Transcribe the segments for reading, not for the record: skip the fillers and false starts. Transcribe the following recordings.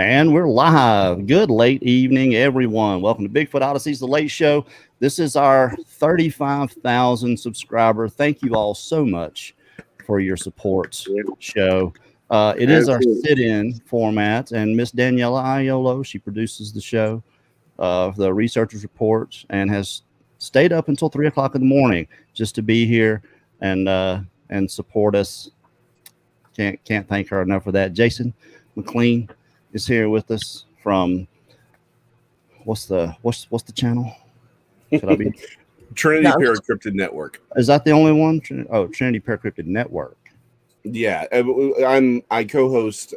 And we're live. Good late evening, everyone. Welcome to Bigfoot Odyssey's The Late Show. This is our 35,000 subscriber. Thank you all so much for your support show. It is our sit-in format, and Miss Daniela Aiolo, she produces the show, the Researchers Report, and has stayed up until 3 o'clock in the morning just to be here and support us. Can't thank her enough for that. Jason McLean is here with us from what's the channel? Should I be Trinity Paracryptid Network? Is that the only one? Oh, Trinity Paracryptid Network. Yeah, I co-host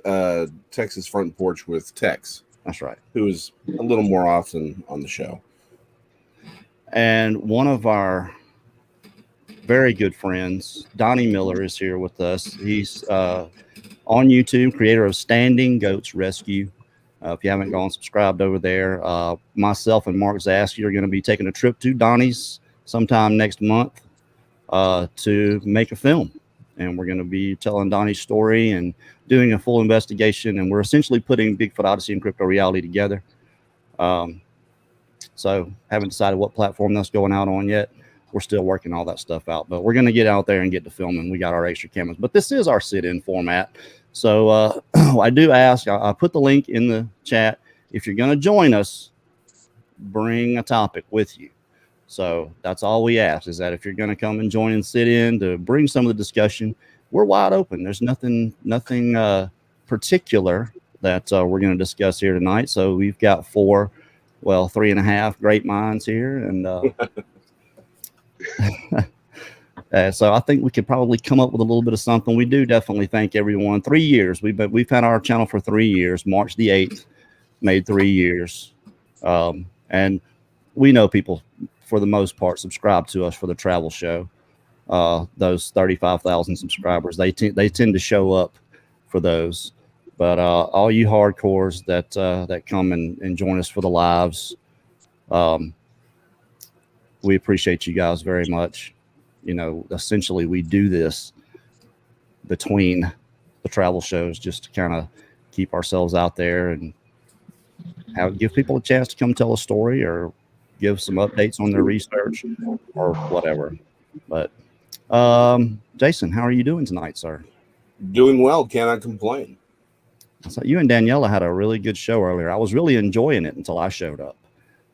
Texas Front Porch with Tex. That's right. Who is a little more often on the show. And one of our very good friends, Donnie Miller, is here with us. He's on YouTube, creator of Standing Goats Rescue. If you haven't gone subscribed over there, myself and Mark Zasky are going to be taking a trip to Donnie's sometime next month to make a film. And we're going to be telling Donnie's story and doing a full investigation. And we're essentially putting Bigfoot Odyssey and Crypto Reality together. So haven't decided what platform that's going out on yet. We're still working all that stuff out, but we're going to get out there and get to filming. We got our extra cameras, but this is our sit-in format. So I do ask, I put the link in the chat. If you're going to join us, bring a topic with you. So that's all we ask, is that if you're going to come and join and sit in, to bring some of the discussion. We're wide open. There's nothing particular that we're going to discuss here tonight. So we've got 3.5 great minds here, and so I think we could probably come up with a little bit of something. We do definitely thank everyone. 3 years. We've had our channel for 3 years. March the 8th made 3 years. And we know people, for the most part, subscribe to us for the travel show. Those 35,000 subscribers, they tend to show up for those. But all you hardcores that come and join us for the lives, we appreciate you guys very much. You know, essentially we do this between the travel shows just to kind of keep ourselves out there and give people a chance to come tell a story or give some updates on their research or whatever. But Jason, how are you doing tonight, sir? Doing well. Cannot complain. So you and Daniela had a really good show earlier. I was really enjoying it until I showed up.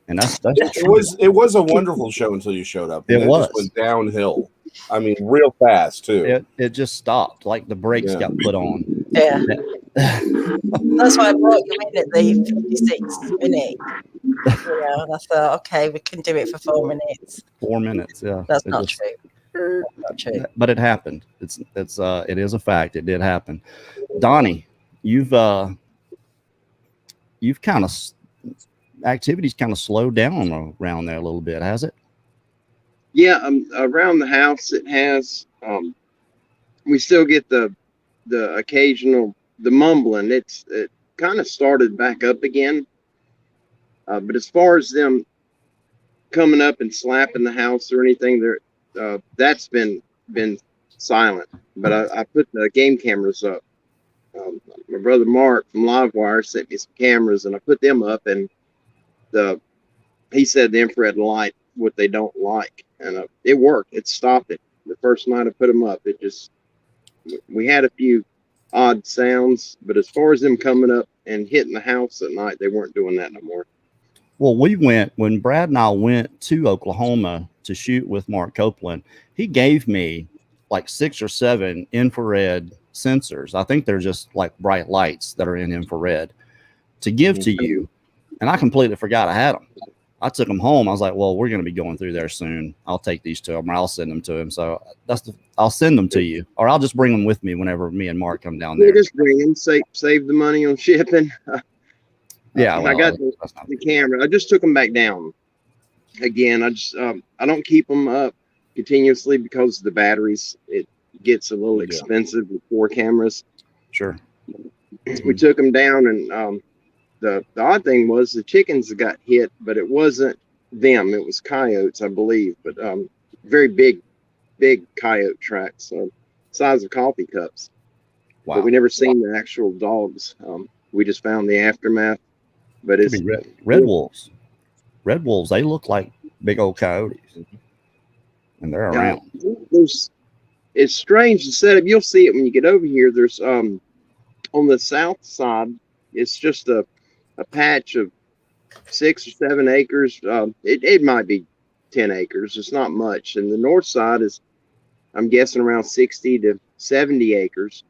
And it was a wonderful show until you showed up. It was. Just went downhill. I mean, real fast too. It just stopped, like the brakes got put on. Yeah. That's why I brought you in at the 56 minute. I thought, okay, we can do it for 4 minutes. 4 minutes, yeah. That's not true. Not true. But it happened. It is a fact. It did happen. Donnie, you've kind of activities kind of slowed down around there a little bit, has it? Yeah, around the house it has. We still get the occasional mumbling. It kind of started back up again. But as far as them coming up and slapping the house or anything, that's been silent. But I put the game cameras up. My brother Mark from Livewire sent me some cameras, and I put them up, and he said the infrared light, what they don't like, and it worked. It stopped it. The first night I put them up, we had a few odd sounds, but as far as them coming up and hitting the house at night, they weren't doing that no more. Well, when Brad and I went to Oklahoma to shoot with Mark Copeland, he gave me like 6 or 7 infrared sensors. I think they're just like bright lights that are in infrared to give to you. And I completely forgot I had them. I took them home. I was like, well, we're going to be going through there soon. I'll take these to him, or I'll send them to him. So I'll send them to you, or I'll just bring them with me whenever me and Mark come down there. Just bring them, save the money on shipping. Yeah. Well, I got the camera. I just took them back down again. I don't keep them up continuously because of the batteries. It gets a little expensive with 4 cameras. Sure. We took them down, and the odd thing was the chickens got hit, but it wasn't them. It was coyotes, I believe, but very big coyote tracks, size of coffee cups. Wow. But we never seen the actual dogs. We just found the aftermath, but Could it's be red wolves. Red wolves, they look like big old coyotes, and they're around. It's strange to set up. You'll see it when you get over here. There's on the south side, it's just a patch of 6 or 7 acres. It might be 10 acres. It's not much. And the north side is, I'm guessing, around 60 to 70 acres.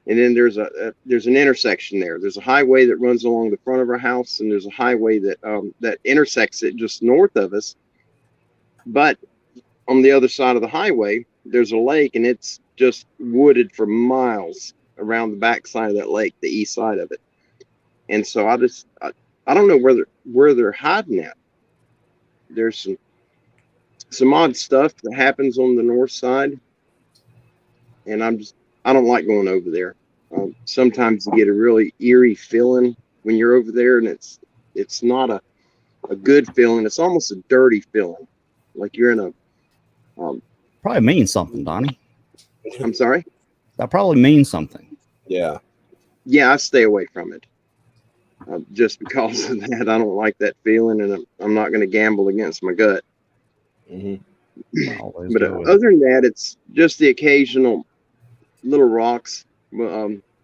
And then there's an intersection there. There's a highway that runs along the front of our house, and there's a highway that intersects it just north of us. But on the other side of the highway, there's a lake, and it's just wooded for miles around the back side of that lake, the east side of it. And so I don't know where they're hiding at. There's some odd stuff that happens on the north side, and I don't like going over there. Sometimes you get a really eerie feeling when you're over there, and it's not a good feeling. It's almost a dirty feeling, like you're in a Probably means something, Donnie. I'm sorry? That probably means something. Yeah. Yeah, I stay away from it. Just because of that, I don't like that feeling, and I'm not going to gamble against my gut. Mm-hmm. But other than that, it's just the occasional little rocks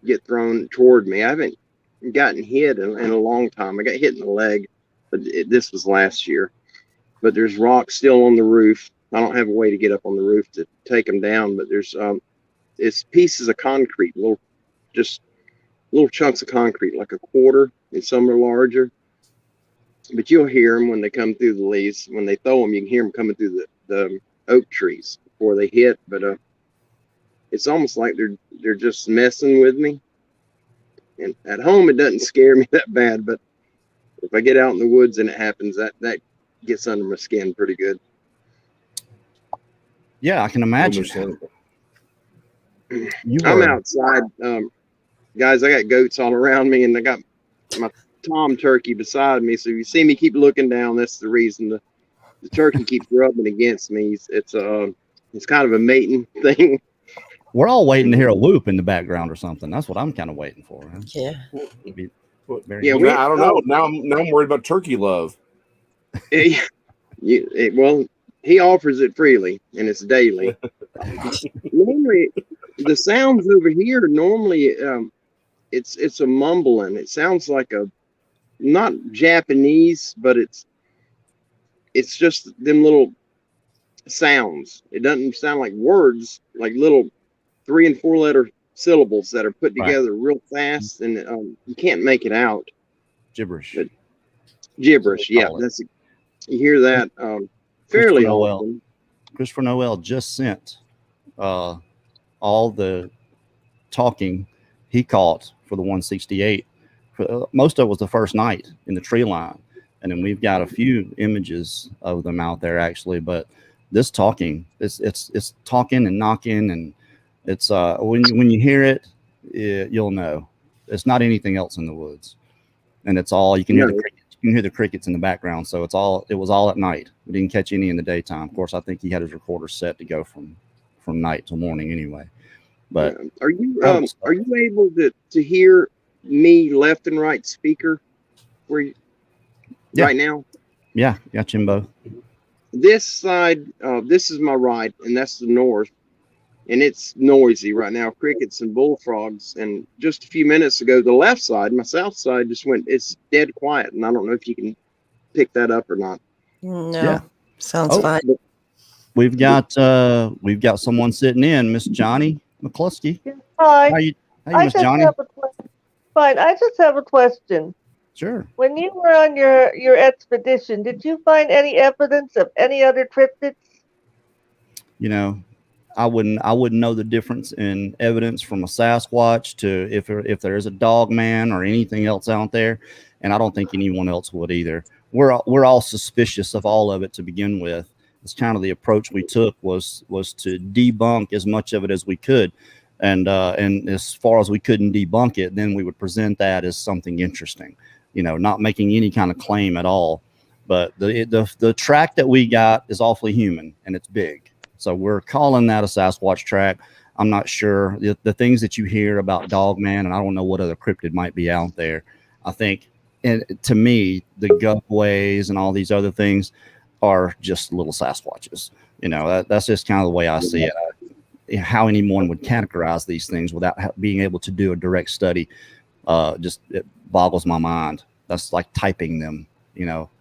get thrown toward me. I haven't gotten hit in a long time. I got hit in the leg, but this was last year. But there's rocks still on the roof. I don't have a way to get up on the roof to take them down, but there's it's pieces of concrete, little chunks of concrete, like a quarter, and some are larger. But you'll hear them when they come through the leaves. When they throw them, you can hear them coming through the oak trees before they hit. But it's almost like they're just messing with me. And at home, it doesn't scare me that bad. But if I get out in the woods and it happens, that gets under my skin pretty good. Yeah, I can imagine. I'm outside. Guys, I got goats all around me, and I got my tom turkey beside me. So if you see me keep looking down, that's the reason. The turkey keeps rubbing against me. It's kind of a mating thing. We're all waiting to hear a whoop in the background or something. That's what I'm kind of waiting for. Huh? Yeah. Yeah. I don't know. Now I'm worried about turkey love. Well, he offers it freely, and it's daily. Normally, the sounds over here it's a mumbling. It sounds like not Japanese, but it's just them little sounds. It doesn't sound like words, like little 3 and 4 letter syllables that are put together real fast, and you can't make it out. Gibberish. But gibberish, yeah. You hear that fairly often. Christopher Noel just sent all the talking he caught for the 168. Most of it was the first night in the tree line, and then we've got a few images of them out there actually. But this talking, it's talking and knocking, and it's when you hear it, you'll know it's not anything else in the woods, and it's all you can hear. You can hear the crickets in the background, so it was all at night. We didn't catch any in the daytime. Of course, I think he had his recorder set to go from night till morning anyway. But are you able to hear me left and right speaker right now? Yeah, got you both. This side, this is my right, and that's the north, and it's noisy right now. Crickets and bullfrogs. And just a few minutes ago, the left side, my south side, it's dead quiet, and I don't know if you can pick that up or not. No, yeah. Sounds fine. We've got someone sitting in, Miss Johnny McCluskey. Hi. How you Miss Johnny? Fine. I just have a question. Sure. When you were on your expedition, did you find any evidence of any other cryptids? You know, I wouldn't know the difference in evidence from a Sasquatch to if there is a dog man or anything else out there, and I don't think anyone else would either. We're all suspicious of all of it to begin with. It's kind of the approach we took was to debunk as much of it as we could, and as far as we couldn't debunk it, then we would present that as something interesting. You know, not making any kind of claim at all. But the track that we got is awfully human, and it's big. So we're calling that a Sasquatch track. I'm not sure the things that you hear about Dogman, and I don't know what other cryptid might be out there. I think, and to me, the Gupways and all these other things are just little Sasquatches. That's just kind of the way I see it. How anyone would categorize these things without being able to do a direct study, it boggles my mind. That's like typing them.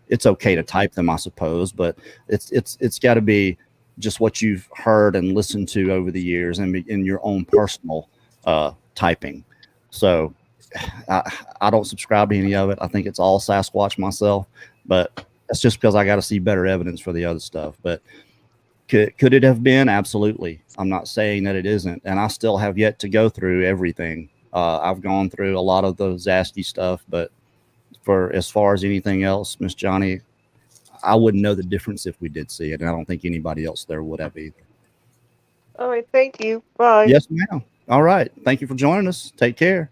It's okay to type them, I suppose, but it's got to be just what you've heard and listened to over the years and in your own personal typing. So I don't subscribe to any of it. I think it's all Sasquatch myself, but that's just because I got to see better evidence for the other stuff. But could it have been? Absolutely. I'm not saying that it isn't. And I still have yet to go through everything. I've gone through a lot of the Zasky stuff, but for as far as anything else, Miss Johnny, I wouldn't know the difference if we did see it. And I don't think anybody else there would have either. All right. Thank you. Bye. Yes, ma'am. All right. Thank you for joining us. Take care.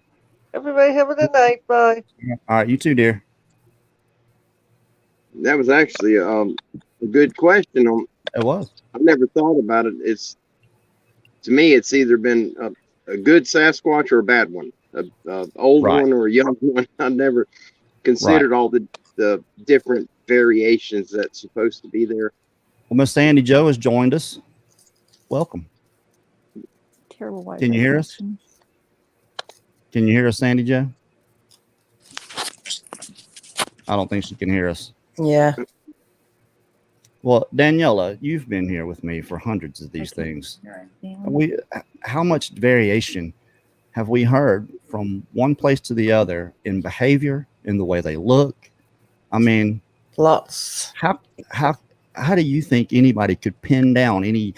Everybody have a good night. Bye. All right. You too, dear. That was actually a good question. It was. I've never thought about it. To me, it's either been a good Sasquatch or a bad one, a old one or a young one. I never considered all the different variations that's supposed to be there. Well, Miss Sandy Joe has joined us. Welcome. Terrible Wi-Fi. Can you hear us? Can you hear us, Sandy Joe? I don't think she can hear us. Yeah. Well, Daniela, you've been here with me for hundreds of these things. How much variation have we heard from one place to the other in behavior, in the way they look? I mean, lots. How do you think anybody could pin down any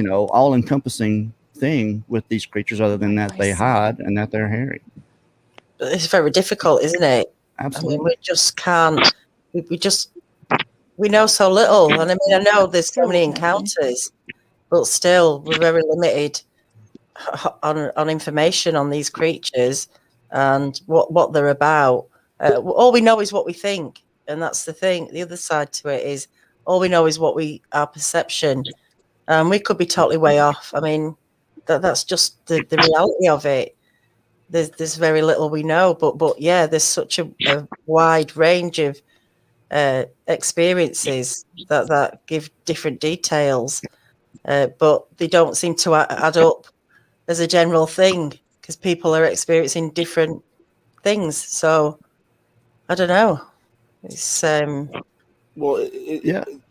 all encompassing thing with these creatures other than that they hide and that they're hairy? It's very difficult, isn't it? Absolutely. I mean, we just can't. We know so little, and I mean, I know there's so many encounters, but still, we're very limited on information on these creatures and what they're about. All we know is what we think, and that's the thing. The other side to it is all we know is our perception, and we could be totally way off. I mean, that's just the reality of it. There's very little we know, but yeah, there's such a wide range of experiences that give different details, but they don't seem to add up as a general thing because people are experiencing different things. So I don't know. It's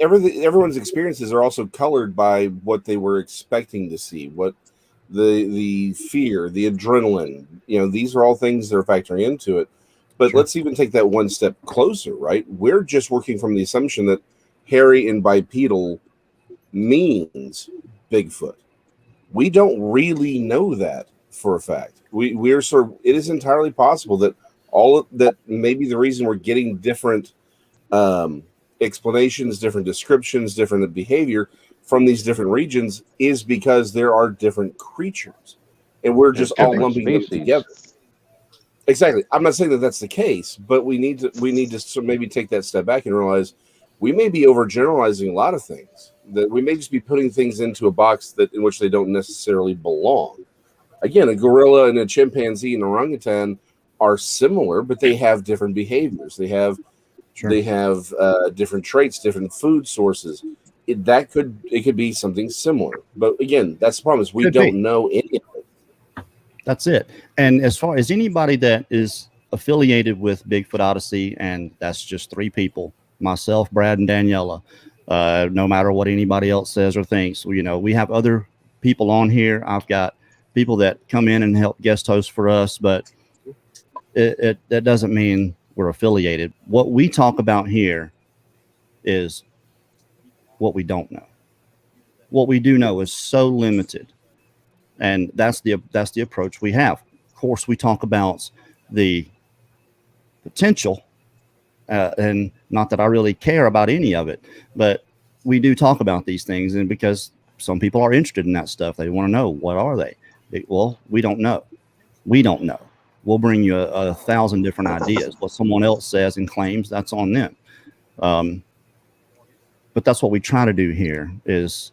everyone's experiences are also colored by what they were expecting to see, what the fear, the adrenaline, these are all things that are factoring into it. But let's even take that one step closer, right? We're just working from the assumption that hairy and bipedal means Bigfoot. We don't really know that for a fact. It is entirely possible that that maybe the reason we're getting different explanations, different descriptions, different behavior from these different regions is because there are different creatures, and we're just all lumping them together. Exactly. I'm not saying that that's the case, but we need to maybe take that step back and realize we may be overgeneralizing a lot of things. That we may just be putting things into a box in which they don't necessarily belong. Again, a gorilla and a chimpanzee and orangutan are similar, but they have different behaviors. They have different traits, different food sources. It could be something similar, but again, that's the problem. Is we don't know any of it. That's it. And as far as anybody that is affiliated with Bigfoot Odyssey, and that's just 3 people, myself, Brad, and Daniela, no matter what anybody else says or thinks, we have other people on here. I've got people that come in and help guest host for us, but that doesn't mean we're affiliated. What we talk about here is what we don't know. What we do know is so limited. And that's the approach we have. Of course, we talk about the potential, and not that I really care about any of it, but we do talk about these things, and because some people are interested in that stuff, they want to know, what are they? Well, we don't know. We don't know. We'll bring you a 1,000 different ideas. What someone else says and claims, that's on them. But that's what we try to do here is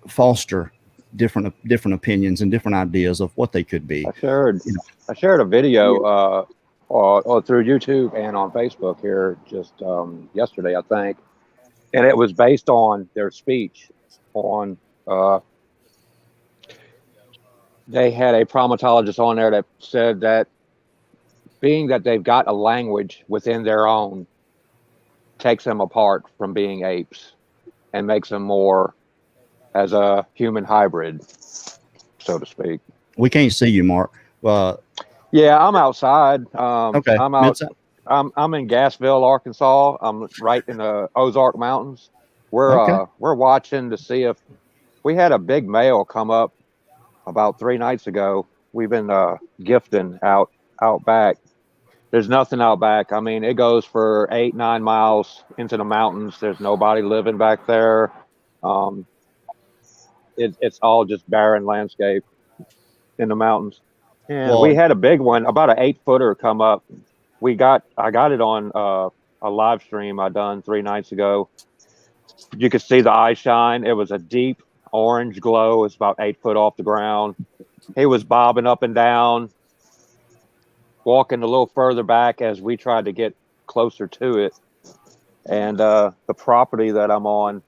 foster different opinions and different ideas of what they could be. I shared You know, I shared a video through YouTube and on Facebook here just yesterday, I think, and it was based on their speech on. They had a primatologist on there that said that being that they've got a language within their own takes them apart from being apes and makes them more as a human hybrid, so to speak. we can't see you, Mark. Yeah, I'm outside. Okay. I'm out. I'm in Gassville, Arkansas. I'm right in the Ozark Mountains. We're watching to see if we had a big male come up about 3 nights ago. We've been gifting out back. There's nothing out back. I mean, it goes for 8-9 miles into the mountains. There's nobody living back there. It's all just barren landscape in the mountains. And we had a big one, about an 8-footer come up. I got it on a live stream I done 3 nights ago. You could see the eye shine. It was a deep orange glow. It's about 8 foot off the ground. He was bobbing up and down, walking a little further back as we tried to get closer to it. And the property that I'm on,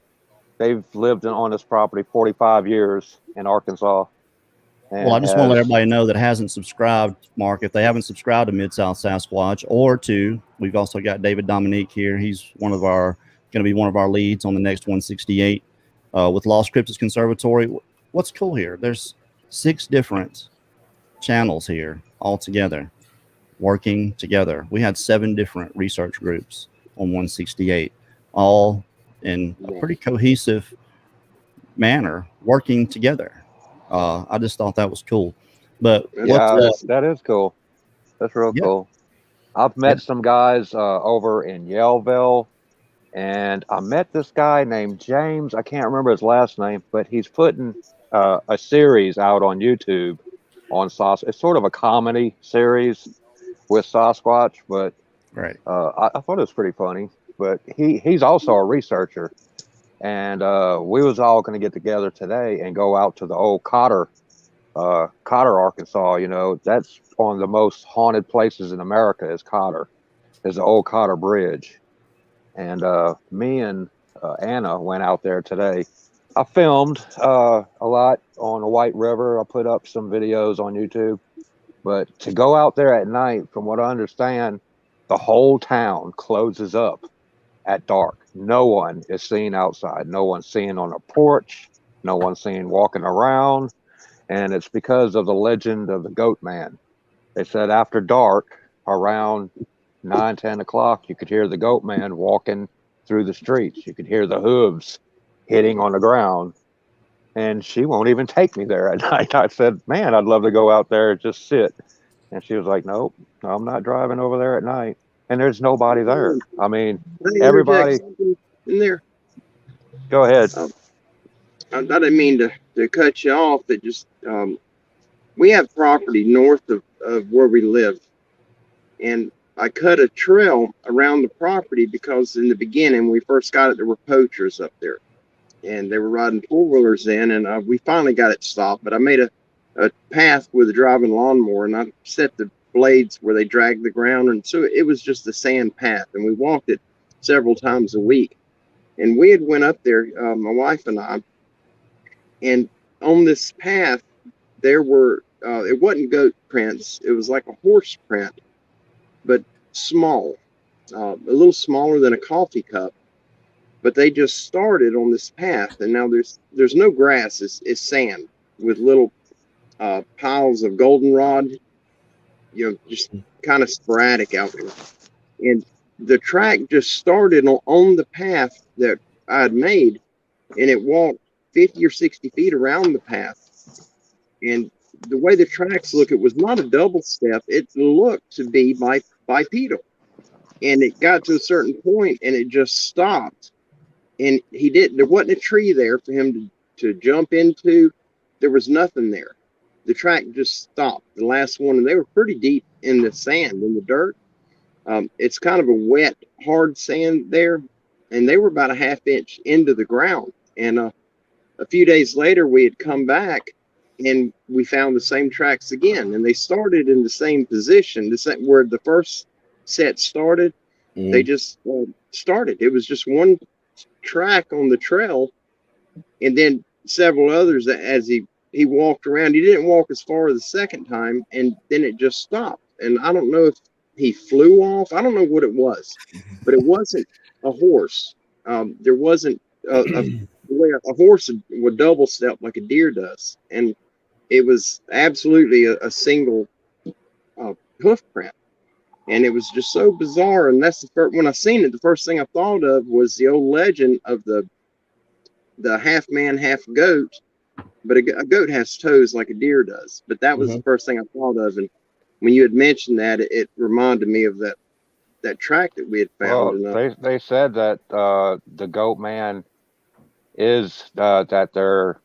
they've lived on this property 45 years in Arkansas. And well, I just want to let everybody know that hasn't subscribed, Mark, if they haven't subscribed to Mid-South Sasquatch, or to, we've also got David Dominique here. He's going to be one of our leads on the next 168 with Lost Cryptids Conservatory. What's cool here, there's 6 different channels here all together, working together. We had 7 different research groups on 168, all in a pretty cohesive manner, working together. I just thought that was cool. But that is cool. That's real cool. I've met some guys over in Yellville, and I met this guy named James. I can't remember his last name, but he's putting a series out on YouTube on Sasquatch. It's sort of a comedy series with Sasquatch, but I thought it was pretty funny. But he's also a researcher. And we was all going to get together today and go out to the old Cotter, Arkansas. You know, that's one of the most haunted places in America is Cotter. There's the old Cotter Bridge. And me and Anna went out there today. I filmed a lot on the White River. I put up some videos on YouTube. But to go out there at night, from what I understand, the whole town closes up at dark. No one is seen outside. No one's seen on a porch. No one's seen walking around. And it's because of the legend of the Goat Man. They said after dark, around 9-10 o'clock, you could hear the Goat Man walking through the streets. You could hear the hooves hitting on the ground. And she won't even take me there at night. I said, man, I'd love to go out there and just sit. And she was like, nope, I'm not driving over there at night. And there's nobody there. I mean, everybody in there. Go ahead. I didn't mean to cut you off. It just we have property north of where we live, and I cut a trail around the property because in the beginning, when we first got it, there were poachers up there, and they were riding 4-wheelers in, and we finally got it stopped. But I made a path with a driving lawnmower, and I set the blades where they drag the ground, and so it was just a sand path, and we walked it several times a week. And we had went up there, my wife and I, and on this path there were it wasn't goat prints, it was like a horse print, but small, a little smaller than a coffee cup, but they just started on this path, and now there's no grass, it's sand with little piles of goldenrod, you know, just kind of sporadic out there. And the track just started on the path that I had made, and it walked 50 or 60 feet around the path. And the way the tracks look, it was not a double step. It looked to be bipedal. And it got to a certain point, and it just stopped. And there wasn't a tree there for him to jump into. There was nothing there. The track just stopped, the last one, and they were pretty deep in the sand, in the dirt. It's kind of a wet, hard sand there, and they were about a half inch into the ground. And a few days later, we had come back and we found the same tracks again, and they started in the same position, the same where the first set started. They just started. It was just one track on the trail, and then several others as he walked around. He didn't walk as far the second time, and then it just stopped. And I don't know if he flew off. I don't know what it was, but it wasn't a horse. There wasn't the way a horse would double step like a deer does, and it was absolutely a single hoof print. And it was just so bizarre. And that's the first, when I seen it, the first thing I thought of was the old legend of the half man, half goat. But a goat has toes like a deer does. But that was the first thing I thought of. And when you had mentioned that, it reminded me of that track that we had found. Well, they said that the goat man is that their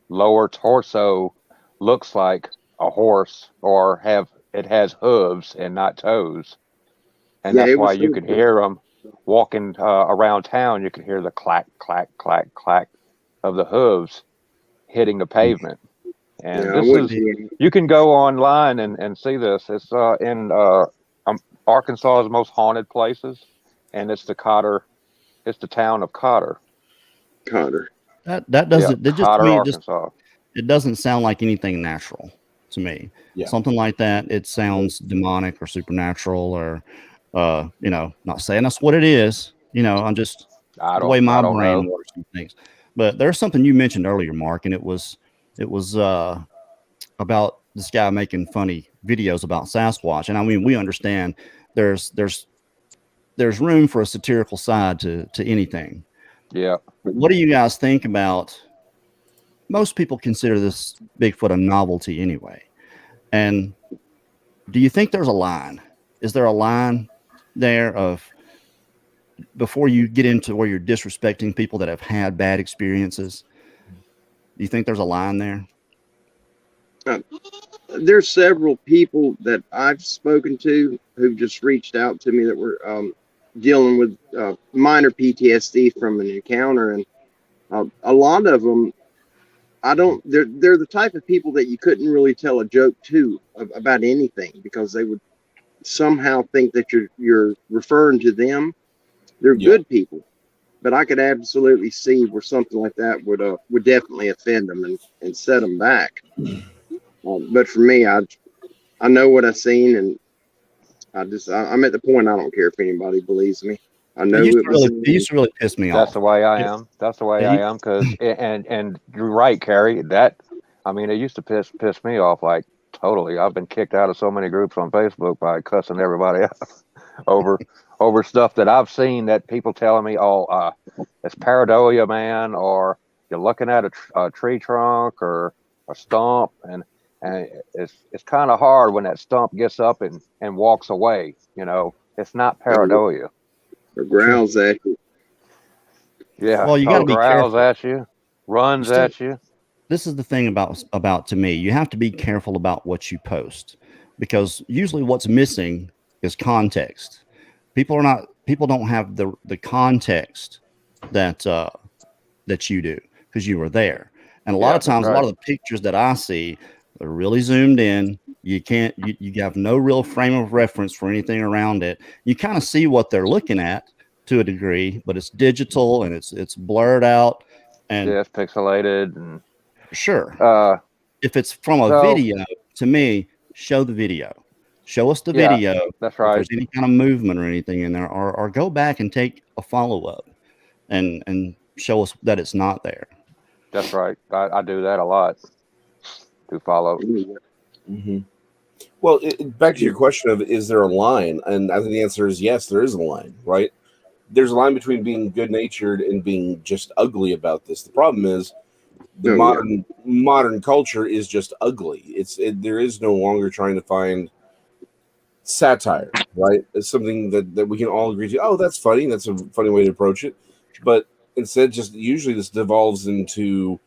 lower torso looks like a horse, or it has hooves and not toes, and that's why you could hear them walking around town. You could hear the clack, clack, clack, clack of the hooves hitting the pavement. And you can go online and see this. It's in Arkansas's most haunted places, and it's the town of Cotter. That doesn't Cotter, Arkansas. It doesn't sound like anything natural to me. Something like that, it sounds demonic or supernatural, or not saying that's what it is. I'm just the way my brain works and things. But there's something you mentioned earlier, Mark, and it was about this guy making funny videos about Sasquatch. And I mean, we understand there's room for a satirical side to anything. Yeah. But what do you guys think about? Most people consider this Bigfoot a novelty anyway. And do you think there's a line? Is there a line there of before you get into where you're disrespecting people that have had bad experiences? Do you think there's a line there? There's several people that I've spoken to who just reached out to me that were dealing with minor PTSD from an encounter, and a lot of them, they're the type of people that you couldn't really tell a joke to about anything, because they would somehow think that you're referring to them. They're good people, but I could absolutely see where something like that would definitely offend them and set them back. But for me, I know what I've seen, and I'm at the point I don't care if anybody believes me. I know it used to really piss me off. That's the way I am. That's the way I am. Because and you're right, Carrie. It used to piss me off like totally. I've been kicked out of so many groups on Facebook by cussing everybody out over stuff that I've seen, that people telling me, it's pareidolia, man, or you're looking at a tree trunk or a stump, and it's kind of hard when that stump gets up and walks away. It's not pareidolia. Or growls at you. Yeah. Well, you got to be growls careful. At you, runs at you. This is the thing about to me. You have to be careful about what you post, because usually what's missing is context. People don't have the context that you do, because you were there. And a lot of times, a lot of the pictures that I see are really zoomed in. You have no real frame of reference for anything around it. You kind of see what they're looking at to a degree, but it's digital and it's blurred out, and it's pixelated. And sure, if it's from a video, to me, show the video. Show us the video. That's right. If there's any kind of movement or anything in there, or go back and take a follow-up and show us that it's not there. That's right. I do that a lot. To follow. Mm-hmm. Well, back to your question of, is there a line? And I think the answer is yes, there is a line, right? There's a line between being good-natured and being just ugly about this. The problem is the modern culture is just ugly. There is no longer trying to find satire, right? It's something that we can all agree to. Oh, that's funny. That's a funny way to approach it. But instead, just usually this devolves into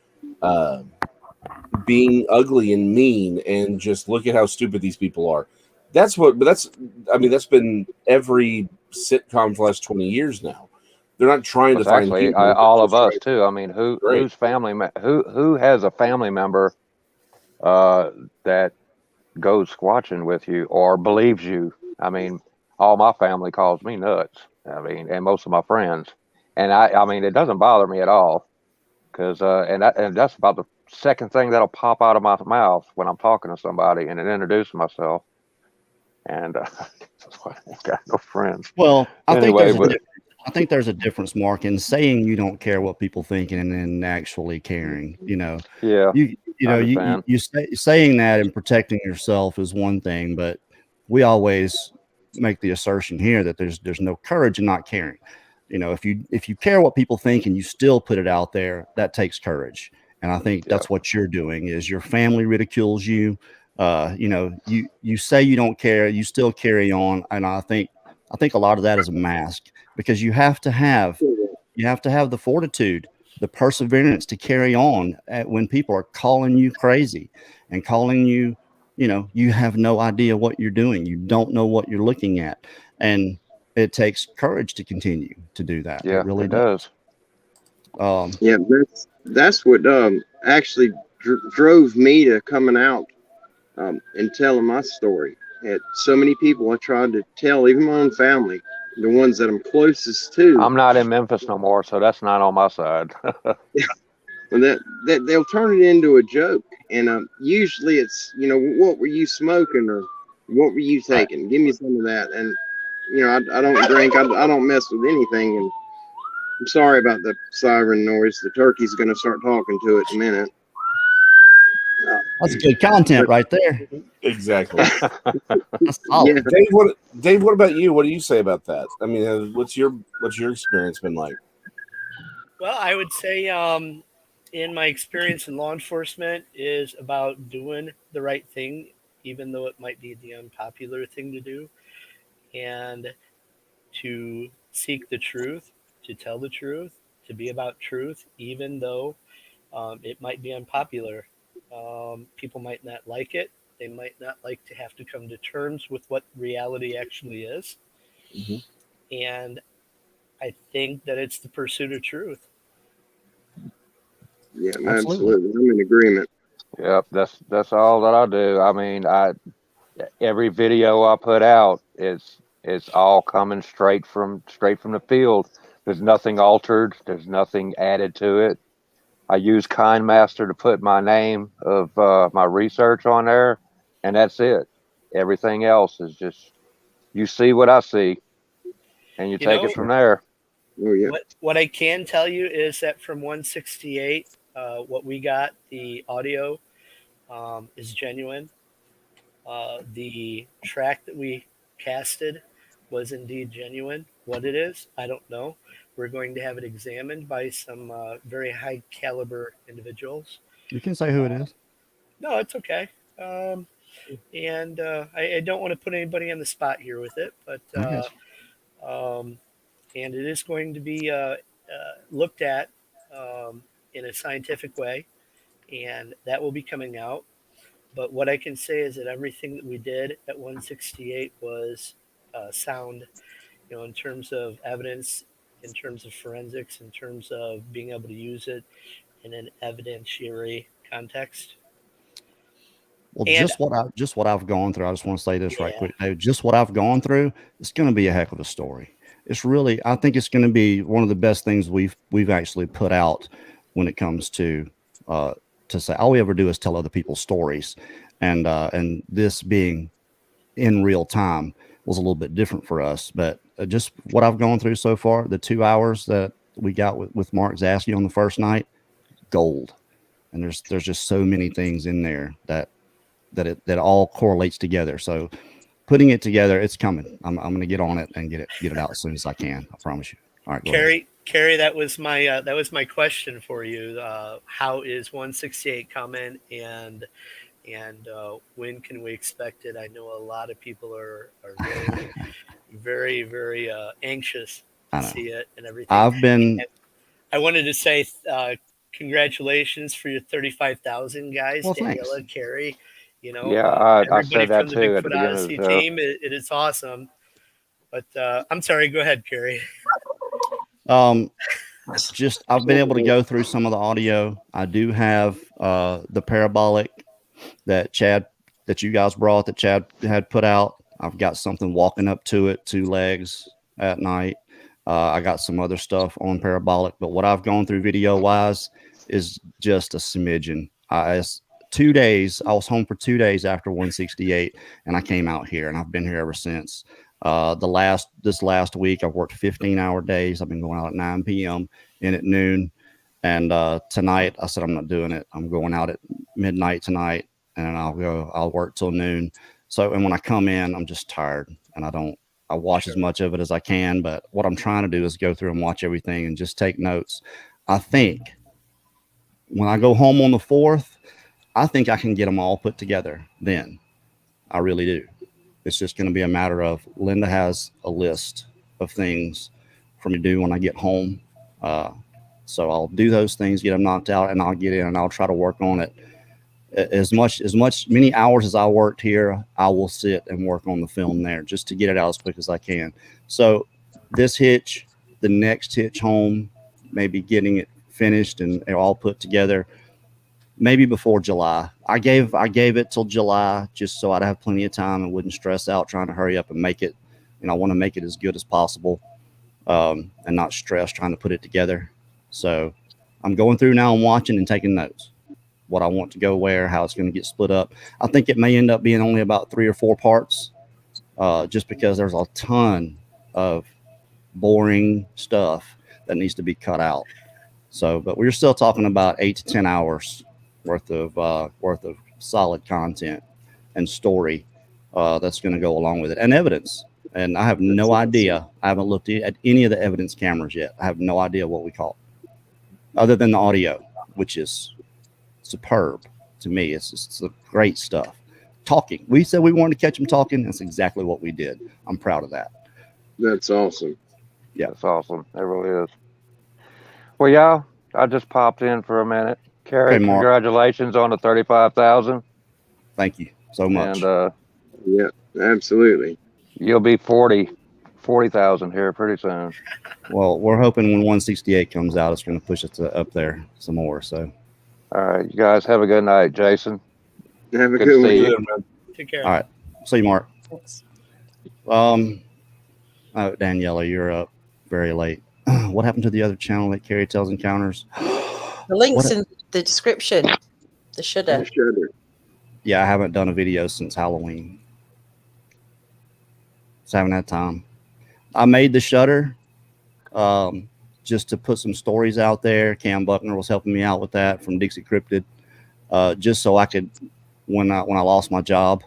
being ugly and mean, and just look at how stupid these people are. That's been every sitcom for the last 20 years now. They're not trying to It's find actually people. all of They're us trying- too. I mean, Right. whose family who has a family member that goes squatching with you or believes you? I mean, all my family calls me nuts. I mean, and most of my friends, and I mean, it doesn't bother me at all because and that's about the second thing that'll pop out of my mouth when I'm talking to somebody and introducing myself. And I've got no friends. Well, Anyway, I think there's a difference, Mark, in saying you don't care what people think and then actually caring. yeah, You understand. saying that and protecting yourself is one thing, but we always make the assertion here that there's no courage in not caring. If you care what people think and you still put it out there, that takes courage. And I think that's what you're doing. Is your family ridicules you. You say you don't care, you still carry on, and I think a lot of that is a mask, because you have to have the fortitude, the perseverance to carry on when people are calling you crazy and calling you, you have no idea what you're doing, you don't know what you're looking at, and it takes courage to continue to do that. Yeah, It really does. Yeah, that's what actually drove me to coming out and telling my story. And so many people I tried to tell, even my own family, the ones that I'm closest to. I'm not in Memphis no more, so that's not on my side. And that they'll turn it into a joke, and usually it's, what were you smoking, or what were you taking? Give me some of that. And I don't drink, I don't mess with anything. And I'm sorry about the siren noise. The turkey's going to start talking to it in a minute. That's good content right there. Exactly. That's solid. Yeah. Dave, what about you? What do you say about that? I mean, what's your experience been like? Well, I would say, in my experience in law enforcement, is about doing the right thing, even though it might be the unpopular thing to do, and to seek the truth, to tell the truth, to be about truth, even though it might be unpopular. People might not like it. They might not like to have to come to terms with what reality actually is. Mm-hmm. And I think that it's the pursuit of truth. Yeah, absolutely. I'm in agreement. Yep, that's all that I do. I mean, every video I put out, it's all coming straight from the field. There's nothing altered. There's nothing added to it. I use KindMaster to put my name of my research on there, and that's it. Everything else is just, you see what I see, and you take it from there. Oh yeah. What I can tell you is that from 168, what we got, the audio is genuine. The track that we casted was indeed genuine. What it is, I don't know. We're going to have it examined by some very high caliber individuals. You can say who it is. No, it's okay. And I don't want to put anybody on the spot here with it, but and it is going to be looked at in a scientific way, and that will be coming out. But what I can say is that everything that we did at 168 was sound, in terms of evidence, in terms of forensics, in terms of being able to use it in an evidentiary context. Well, And just what I've gone through. I just want to say this right quick, Dave. Just what I've gone through, it's going to be a heck of a story. I think it's going to be one of the best things we've actually put out when it comes to say all we ever do is tell other people's stories, and this being in real time was a little bit different for us. But just what I've gone through so far, the 2 hours that we got with Mark Zaski on the first night, gold. And there's just so many things in there that all correlates together. So putting it together, it's coming. I'm going to get on it and get it out as soon as I can. I promise you. All right, Carrie, that was my question for you. How is 168 coming, and when can we expect it? I know a lot of people are very, very, very anxious to see it and everything. I wanted to say congratulations for your 35,000 guys, well, Daniela, thanks. Carrie. I said that from the too at the Bigfoot beginning Odyssey of the show. team. It is awesome. But I'm sorry. Go ahead, Carrie. Just I've been able to go through some of the audio. I do have the parabolic that you guys brought, that Chad had put out. I've got something walking up to it, 2 legs at night. I got some other stuff on parabolic, but what I've gone through video wise is just a smidgen. 2 days. I was home for 2 days after 168, and I came out here, and I've been here ever since. This last week, I've worked 15-hour days. I've been going out at 9 p.m. in at noon, and tonight I said I'm not doing it. I'm going out at midnight tonight, and I'll work till noon. So, and when I come in, I'm just tired, and I watch as much of it as I can. But what I'm trying to do is go through and watch everything and just take notes. I think when I go home on the 4th, I think I can get them all put together then. I really do. It's just going to be a matter of Linda has a list of things for me to do when I get home. So I'll do those things, get them knocked out, and I'll get in and I'll try to work on it. Many hours as I worked here, I will sit and work on the film there just to get it out as quick as I can. So this hitch, the next hitch home, maybe getting it finished and all put together, maybe before July. I gave it till July just so I'd have plenty of time and wouldn't stress out trying to hurry up and make it. I want to make it as good as possible, and not stress trying to put it together. So I'm going through now and watching and taking notes. What I want to go where, how it's going to get split up. I think it may end up being only about 3 or 4 parts, just because there's a ton of boring stuff that needs to be cut out. So, but we're still talking about 8 to 10 hours worth of solid content and story that's going to go along with it, and evidence. And I have no idea. I haven't looked at any of the evidence cameras yet. I have no idea what we caught, other than the audio, which is superb to me. It's great stuff. Talking. We said we wanted to catch them talking. That's exactly what we did. I'm proud of that. That's awesome. Yeah, it's awesome. It really is. Well, y'all, I just popped in for a minute. Carrie, Okay, Mark. congratulations on the 35,000. Thank you so much. And Yeah, absolutely. you'll be 40,000 here pretty soon. Well, we're hoping when 168 comes out, it's going to push it up there some more. So, All right, you guys have a good night, Jason. Have a Good good to one. see you. Good, man. Take care. all right. See you, Mark. Thanks. Oh, Daniela, you're up very late. What happened to the other channel that Carrie Tells Encounters? The link's What in the description. The shudder. Shudder. Yeah, I haven't done a video since Halloween. Just haven't had time. I made the Shudder just to put some stories out there. Cam Buckner was helping me out with that from Dixie Cryptid, just so I could, when I lost my job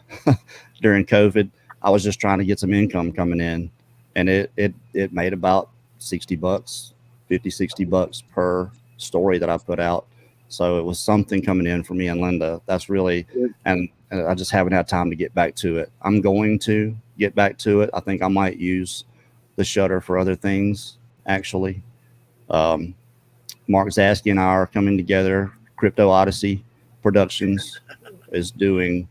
during COVID, I was just trying to get some income coming in, and it made about $60, $50, $60 per story that I put out. So it was something coming in for me and Linda. That's really, and I just haven't had time to get back to it. I'm going to get back to it. I think I might use the Shudder for other things, actually. Mark Zasky and I are coming together. Crypto Odyssey Productions is doing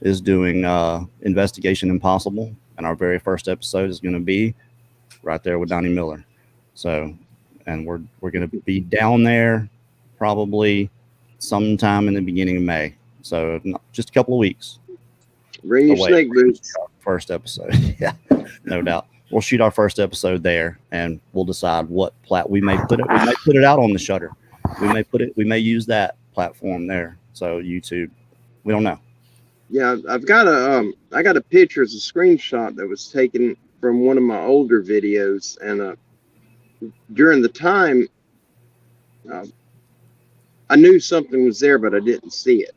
Investigation Impossible, and our very first episode is going to be right there with Donnie Miller. So, and we're going to be down there probably sometime in the beginning of May. So just a couple of weeks. Bring your away. snake boots. First episode. Yeah, no doubt. We'll shoot our first episode there, and we'll decide what we may put it. We may put it out on the Shudder. We may use that platform there. So YouTube, we don't know. Yeah, I've got I got a picture as a screenshot that was taken from one of my older videos, and during the time, I knew something was there, but I didn't see it.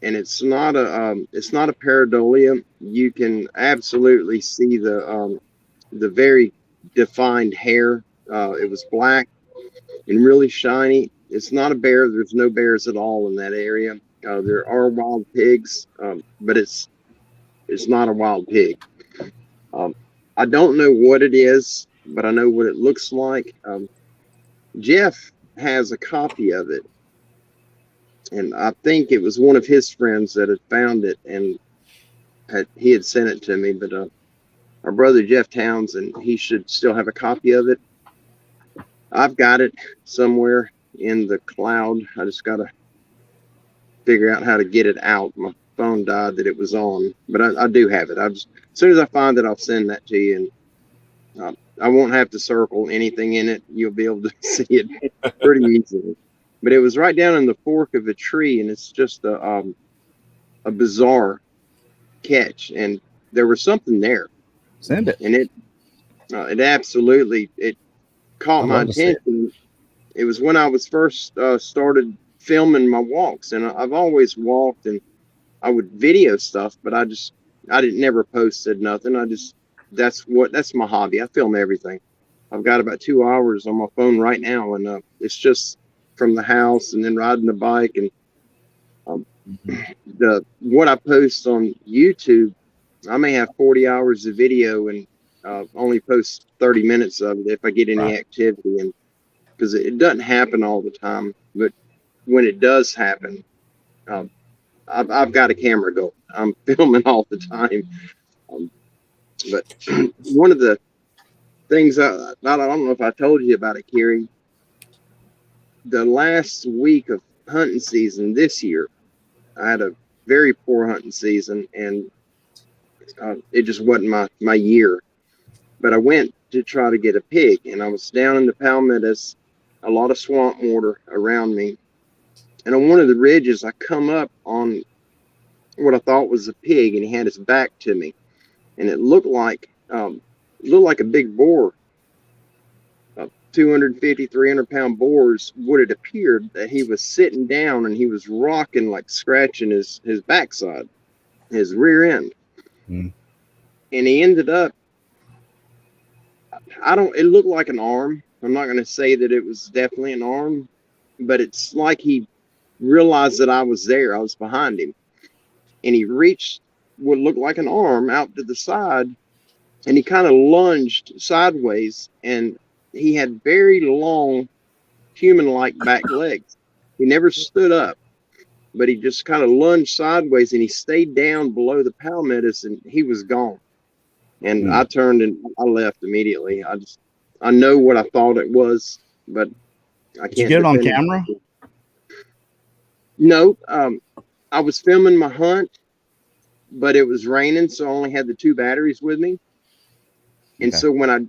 And it's not a pareidolia. You can absolutely see the very defined hair. It was black and really shiny. It's not a bear. There's no bears at all in that area. There are wild pigs, but it's not a wild pig. I don't know what it is, but I know what it looks like. Jeff has a copy of it, and I think it was one of his friends that had found it, and he had sent it to me. But our brother Jeff Townsend, he should still have a copy of it. I've got it somewhere in the cloud. I just got to figure out how to get it out. My phone died that it was on, but I do have it. As soon as I find it, I'll send that to you, and I won't have to circle anything in it. You'll be able to see it pretty easily. But it was right down in the fork of a tree, and it's just a bizarre catch, and there was something there. Send it. And it absolutely caught my attention. It was when I was first started filming my walks, and I've always walked, and I would video stuff, but I didn't never posted nothing. That's my hobby. I film everything. I've got about 2 hours on my phone right now, and it's just from the house and then riding the bike, and what I post on YouTube, I may have 40 hours of video and only post 30 minutes of it if I get any activity, and because it doesn't happen all the time, but when it does happen, I've got a camera going. I'm filming all the time. But one of the things I don't know if I told you about it, Kerry. The last week of hunting season this year, I had a very poor hunting season, and it just wasn't my year. But I went to try to get a pig, and I was down in the Palmettos, a lot of swamp water around me. And on one of the ridges, I come up on what I thought was a pig, and he had his back to me, and it looked like a big boar. 250, 300-pound boars would have appeared that he was sitting down and he was rocking, like scratching his backside, his rear end. And he ended up, it looked like an arm. I'm not going to say that it was definitely an arm, but it's like he realized that I was there. I was behind him, and he reached what looked like an arm out to the side, and he kind of lunged sideways, and he had very long human-like back legs. He never stood up, but he just kind of lunged sideways, and he stayed down below the palmettos, and he was gone. And I turned and I left immediately. I know what I thought it was, but I can't. Did you get it on camera? No, I was filming my hunt, but it was raining, so I only had the 2 batteries with me. And so when I'd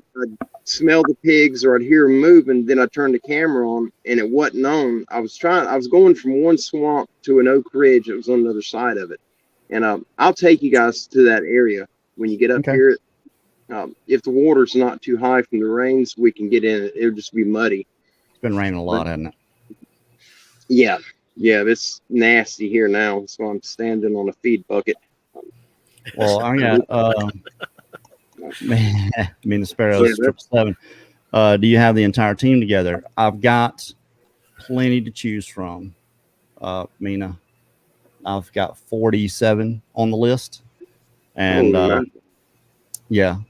smell the pigs or I'd hear them moving, then I turned the camera on, and it wasn't on. I was going from one swamp to an oak ridge that was on the other side of it. And I'll take you guys to that area when you get up here. If the water's not too high from the rains, we can get in it. It'll just be muddy. It's been raining a lot, hasn't it? Yeah, it's nasty here now, so I'm standing on a feed bucket. Well, I got the Sparrows 777. Do you have the entire team together? I've got plenty to choose from. Mina, I've got 47 on the list, and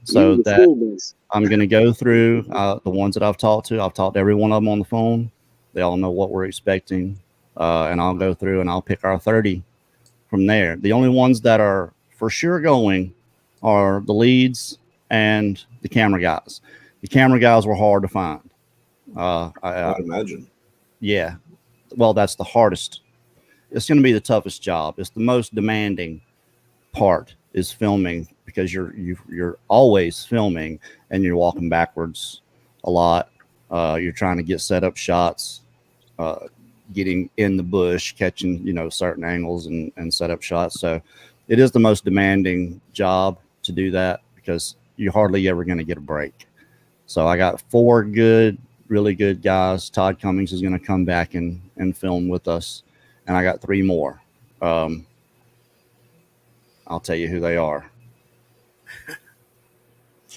so that I'm going to go through the ones that I've talked to. I've talked to every one of them on the phone. They all know what we're expecting, and I'll go through and I'll pick our 30 from there. The only ones that are for sure going are the leads and the camera guys. The camera guys were hard to find. I imagine. Yeah. Well, that's the hardest. It's going to be the toughest job. It's the most demanding part is filming, because you're always filming and you're walking backwards a lot. You're trying to get set up shots, getting in the bush, catching, certain angles and set up shots. So it is the most demanding job to do that, because you're hardly ever going to get a break. So I got 4 really good guys. Todd Cummings is going to come back and film with us. And I got 3 more. I'll tell you who they are.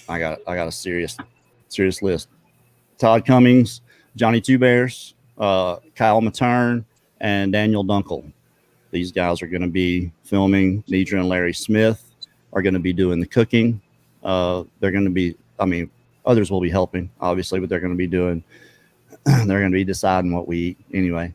I got a serious list. Todd Cummings, Johnny Two Bears, Kyle Matern, and Daniel Dunkel. These guys are going to be filming. Nidra and Larry Smith are going to be doing the cooking. They're going to be, others will be helping, obviously, but they're going to be deciding what we eat anyway.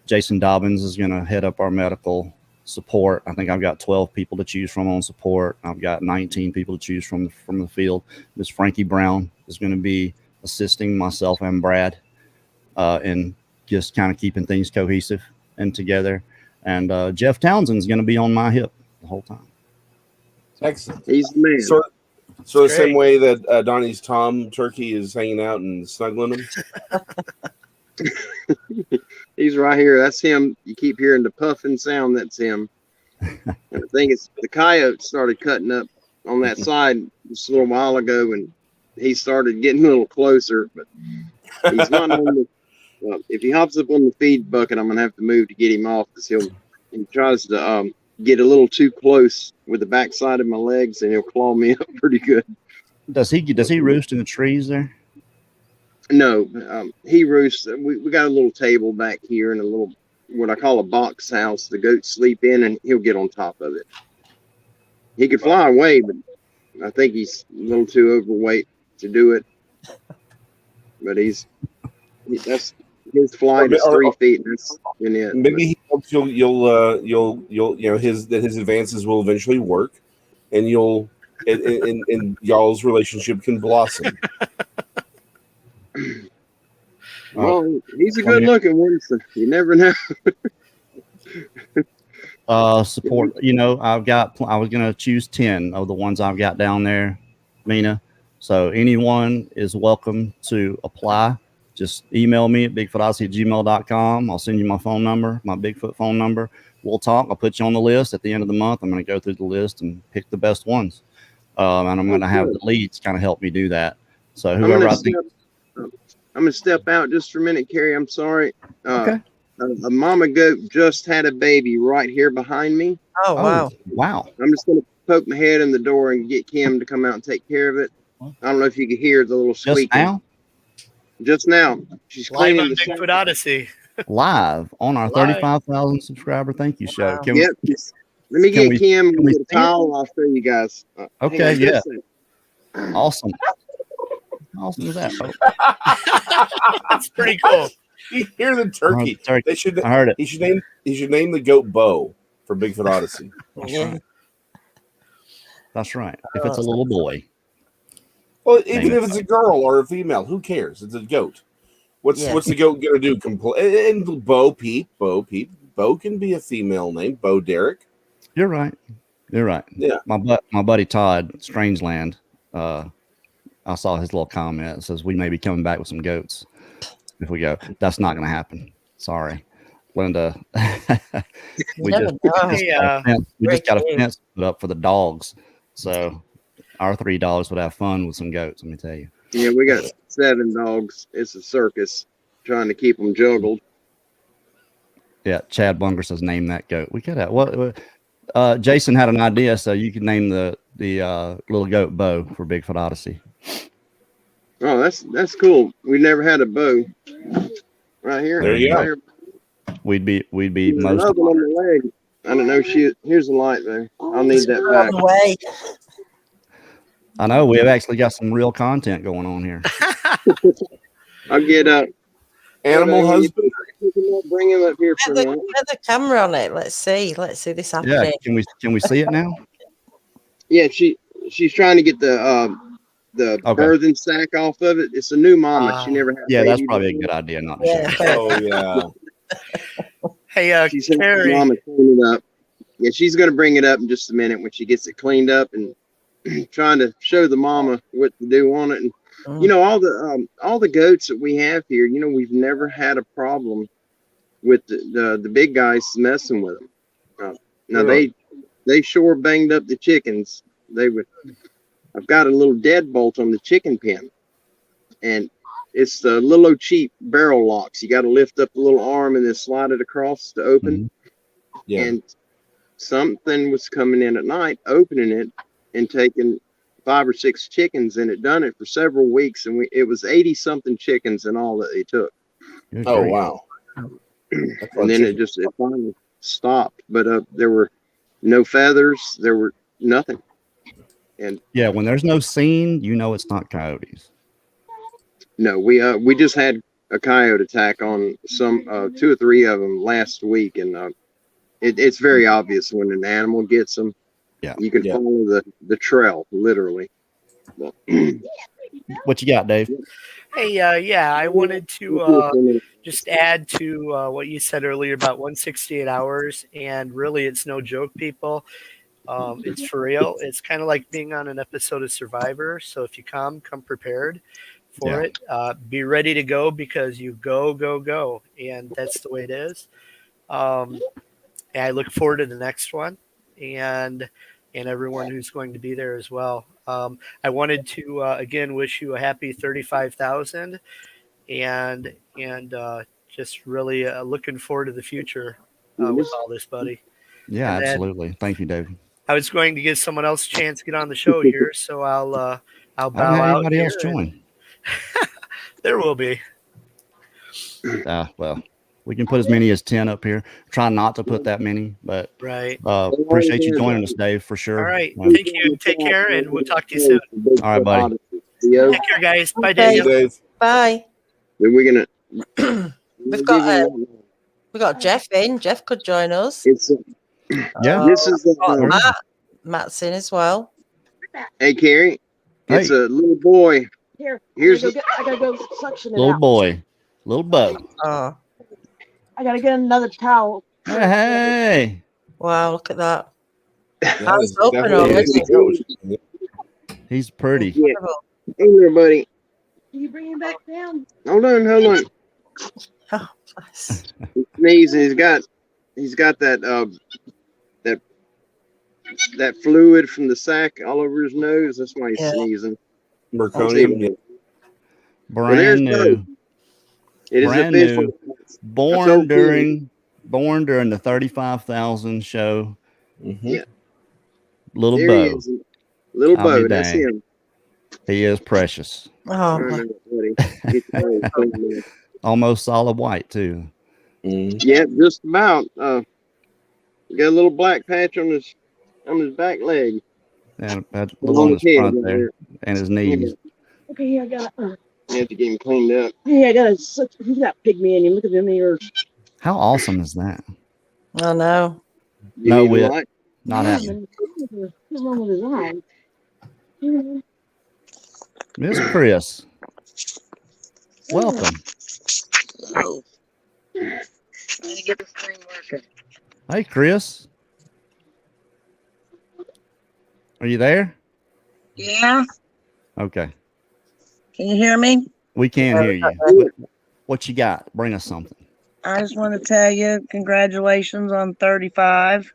Jason Dobbins is going to head up our medical support. I think I've got 12 people to choose from on support. I've got 19 people to choose from the field. Miss Frankie Brown is going to be assisting myself and Brad in just kind of keeping things cohesive and together. And Jeff Townsend's going to be on my hip the whole time. Excellent. He's the man. So the same way that Donnie's Tom Turkey is hanging out and snuggling him. He's right here. That's him. You keep hearing the puffing sound. That's him. And I think it's the coyote started cutting up on that side just a little while ago, and he started getting a little closer. But he's not on the. If he hops up on the feed bucket, I'm gonna have to move to get him off because he tries to get a little too close with the backside of my legs, and he'll claw me up pretty good. Does he roost in the trees there? No, he roosts. We got a little table back here and a little what I call a box house. The goats sleep in, and he'll get on top of it. He could fly away, but I think he's a little too overweight to do it. But that's his flight is 3 feet. And that's in it. Maybe he hopes you'll his advances will eventually work, and and y'all's relationship can blossom. Well, he's a good looking one, so you never know. Support. I was gonna choose 10 of the ones I've got down there, Mina. So anyone is welcome to apply. Just email me at bigfootodyssey@gmail.com. I'll send you my phone number, my Bigfoot phone number. We'll talk. I'll put you on the list at the end of the month. I'm going to go through the list and pick the best ones. And I'm going to have the leads kind of help me do that. So whoever I'm going to step out just for a minute, Carrie. I'm sorry. Okay. A mama goat just had a baby right here behind me. Oh, wow. Wow. I'm just going to poke my head in the door and get Kim to come out and take care of it. I don't know if you could hear the little squeaking. Just now. She's live cleaning on the Bigfoot Odyssey. Live on our 35,000 subscriber thank you show. Wow. Let me get Kim and get a towel. I'll show you guys. Okay, yeah. Awesome. How awesome is that, folks? That's pretty cool. You hear the turkey. I heard it. He should name the goat Bo for Bigfoot Odyssey. That's right. If it's a little boy. Well, even if it's a girl or a female, who cares? It's a goat. What's the goat gonna do? And Bo Peep. Bo can be a female name. Bo Derek. You're right. Yeah. My buddy Todd Strangeland. I saw his little comment. It says we may be coming back with some goats if we go. That's not going to happen. Sorry, Linda. we just got a fence put up for the dogs, so our 3 dogs would have fun with some goats. Let me tell you. Yeah, we got 7 dogs. It's a circus trying to keep them juggled. Yeah, Chad Bunger says name that goat. We could have what? Jason had an idea, so you could name the little goat Bo for Bigfoot Odyssey. Oh, that's cool. We never had a bow. Right here. There you go. Here. We'd be most. Another one on the leg. I don't know. Here's the light there. I'll need that back. I know we have actually got some real content going on here. I'll get animal husband. Bring him up here for a minute. Get the camera on it. Let's see this happening. Yeah, can we see it now? Yeah, she's trying to get the birthing sack off of it. It's a new mama. She never had. Yeah, that's probably a good idea. Not Oh yeah. Hey, she said Carrie. mama clean it up. Yeah, she's gonna bring it up in just a minute when she gets it cleaned up and trying to show the mama what to do on it. And all the goats that we have here, we've never had a problem with the big guys messing with them. Now they sure banged up the chickens. I've got a little deadbolt on the chicken pen, and it's the little cheap barrel locks. You got to lift up the little arm and then slide it across to open. Mm-hmm. Yeah. And something was coming in at night, opening it and taking 5 or 6 chickens, and it done it for several weeks. And it was 80 something chickens in all that they took. Oh, wow. And then it finally stopped, but there were no feathers. There were nothing. And yeah, when there's no scene, it's not coyotes. No, we just had a coyote attack on some 2 or 3 of them last week, and it's very obvious when an animal gets them. Yeah, you can follow the trail literally. What you got, Dave? Hey, yeah, I wanted to just add to what you said earlier about 168 hours, and really, it's no joke, people. It's for real. It's kind of like being on an episode of Survivor. So if you come prepared for Yeah. it. Be ready to go because you go, and that's the way it is. And I look forward to the next one, and everyone who's going to be there as well. I wanted to again wish you a happy 35,000, and just really looking forward to the future with all this, buddy. Yeah, And then absolutely. Thank you, David. I was going to give someone else a chance to get on the show here, so I'll I bow haven't had out anybody here. else join. There will be. Well, we can put as many as 10 up here. Try not to put that many, but Right. appreciate you joining us, Dave, for sure. All right. Thank you. Take care, and we'll talk to you soon. All right, buddy. Take care, guys. Bye, Okay. Dave. Dave. Bye. Then we're gonna. We got Jeff in. Jeff could join us. It's Yeah. this is Matt. Matt's in as well. hey Carrie. It's Hey. a little boy. Here's I gotta go suction it Little out. boy. Little Bo. Oh, I gotta get another towel. Hey. wow, look at that. That is open definitely already. a goat. He's pretty. Yeah. Hey there, buddy. Can you bring him back down? Hold on. Oh, bless. He's sneezing. He's got that that fluid from the sack all over his nose. That's why he's Yeah. sneezing. Merconium. Brand there's new. Bo. It is Brand official. new. Born okay. during the 35,000 show. Mm-hmm. Yeah. Little There Bo. he is. Little I'll be Bo. That's dang. him. He is precious. Oh, All bless. right, buddy. Get your nose clean, man. Almost solid white too. Mm-hmm. Yeah, just about. Got a little black patch on his back leg. And a little on his front there and his knees. Okay, here I got it. You have to get him cleaned up. Hey, I got a such. He's got pygmy in him. Look at them ears. How awesome is that? I know. You No need a whip. light? Not happening. What's wrong with his eyes? Miss Chris. Welcome. Oh. Let me get the screen working. Hey Chris. Are you there? Yeah. Okay. Can you hear me? We can hear you. What you got? Bring us something. I just want to tell you congratulations on 35.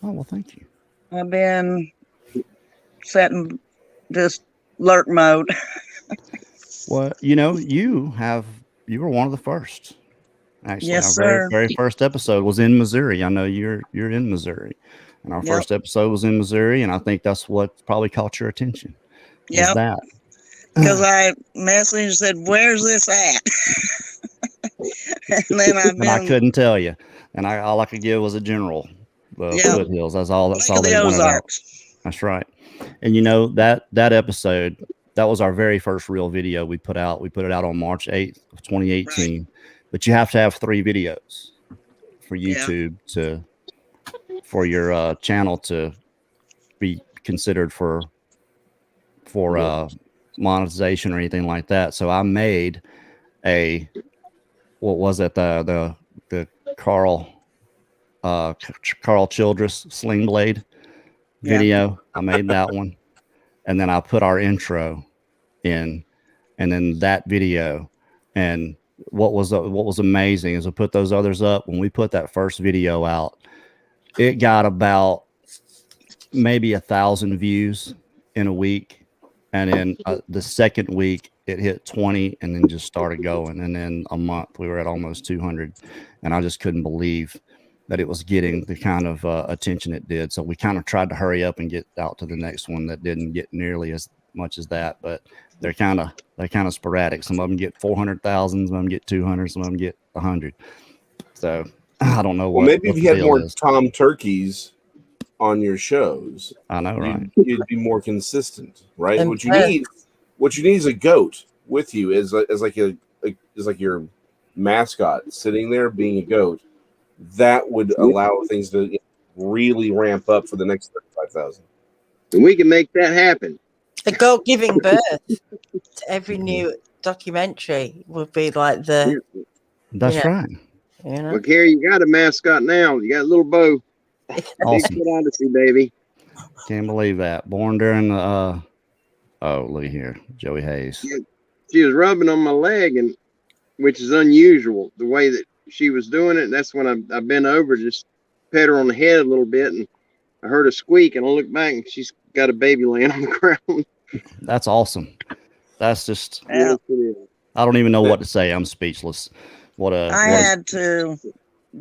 Oh, well, thank you. I've been setting just lurk mode. Well, you were one of the first. Actually, Yes, our sir. very first episode was in Missouri. I know you're in Missouri. And our Yep. first episode was in Missouri, and I think that's what probably caught your attention. Was Yep. that. Because I messaged and said, "Where's this at?" And then I've And I been couldn't tell you. And all I could give was a general. The Yeah. foothills. That's all Lake they of the wanted out. Ozarks. That's right. And that episode, that was our very first real video we put out. We put it out on March 8th of 2018. But you have to have 3 videos for YouTube for your channel to be considered for monetization or anything like that. So I made what was it? The Carl Childress Sling Blade video. I made that one, and then I put our intro in, and then that video. And what was amazing is I put those others up. When we put that first video out, it got about maybe 1,000 views in a week, and then the second week it hit 20, and then just started going. And then a month we were at almost 200, and I just couldn't believe that it was getting the kind of attention it did. So we kind of tried to hurry up and get out to the next one that didn't get nearly as much as that, but they're kind of sporadic. Some of them get 400,000, some of them get 200, some of them get 100. So I don't know what. Well, maybe what if the you had deal more is. Tom Turkeys on your shows, I know, right? you'd be more consistent, right? And What you need is a goat with you, as like your mascot sitting there being a goat. That would allow things to really ramp up for the next 35,000. And we can make that happen. The goat giving birth to every new documentary would be like the. That's you know, right. You know? Well, Carrie, you got a mascot now. You got a little Bo. Awesome. Bigfoot Odyssey, baby. Can't believe that. Born during the oh, look here, Joey Hayes. Yeah, she was rubbing on my leg, and which is unusual. The way that she was doing it, that's when I bent over, just pet her on the head a little bit, and I heard a squeak, and I looked back, and she's got a baby laying on the ground. That's awesome. That's just. Yeah. I don't even know what to say. I'm speechless. I had to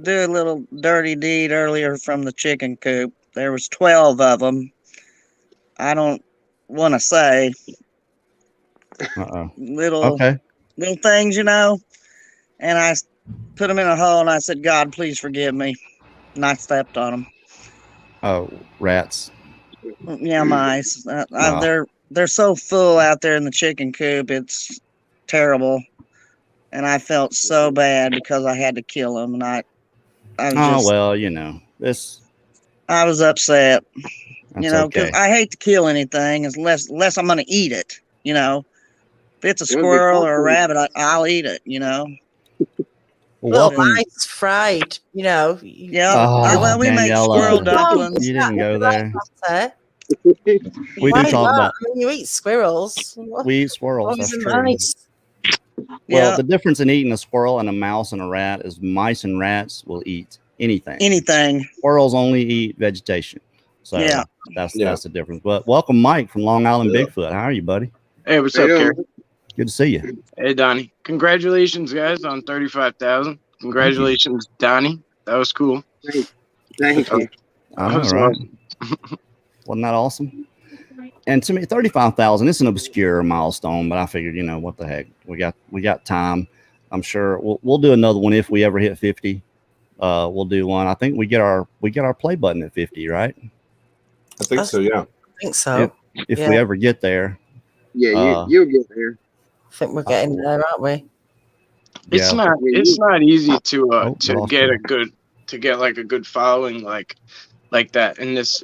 do a little dirty deed earlier from the chicken coop. There was 12 of them. I don't want to say little things, you know. And I put them in a hole, and I said, "God, please forgive me." And I stepped on them. Oh, rats. Yeah, mice. They're so full out there in the chicken coop. It's terrible. And I felt so bad because I had to kill them, and I was just, well, you know, this. I was upset, That's you know, because okay. I hate to kill anything unless I'm going to eat it, you know. If it's a squirrel or a rabbit, I'll eat it, you know. Little mice fried, you know. Yeah. Oh, we make Daniela, squirrel dumplings. You didn't go there. We Why do talk not? about. I mean, you eat squirrels. We eat squirrels. Mice That's and true. mice. Well, the difference in eating a squirrel and a mouse and a rat is mice and rats will eat anything. Anything. Squirrels only eat vegetation. So Yeah. that's the difference. But welcome, Mike from Long Island Bigfoot. How are you, buddy? Hey, what's up, Kerry? Good to see you. Hey, Donnie. Congratulations, guys, on 35,000. Congratulations, Donnie. That was cool. Thank you. I know, right? Wasn't that awesome? And to me, 35,000 is an obscure milestone, but I figured, you know, what the heck? We got time. I'm sure we'll do another one if we ever hit 50. We'll do one. I think we get our play button at 50, right? I think so. Yeah. I think so. If we ever get there. Yeah, you'll get there. I think we're getting there, aren't we? It's not easy to get like a good following like that in this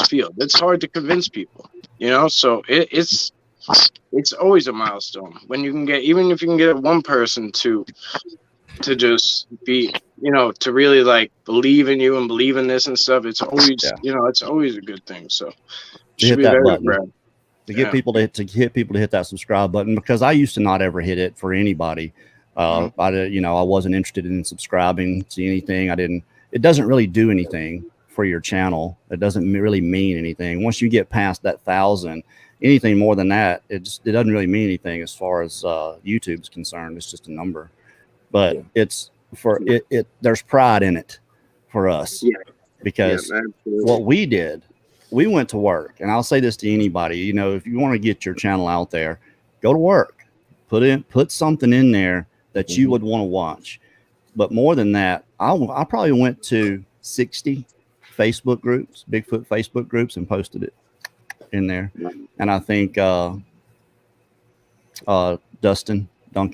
field. It's hard to convince people, you know. So it's always a milestone when you can get, even if you can get one person to just be, you know, to really like believe in you and believe in this and stuff. It's always you know, it's always a good thing. So To hit that button. To get people to hit that subscribe button, because I used to not ever hit it for anybody. I wasn't interested in subscribing to anything. It doesn't really do anything for your channel. It doesn't really mean anything. Once you get past that 1,000, anything more than that, it doesn't really mean anything as far as YouTube's concerned. It's just a number, but it's for it. There's pride in it for us because what we did, we went to work, and I'll say this to anybody, you know, if you want to get your channel out there, go to work, put something in there that you would want to watch. But more than that, I probably went to 60 Facebook groups, Bigfoot Facebook groups, and posted it in there. And I think Duncan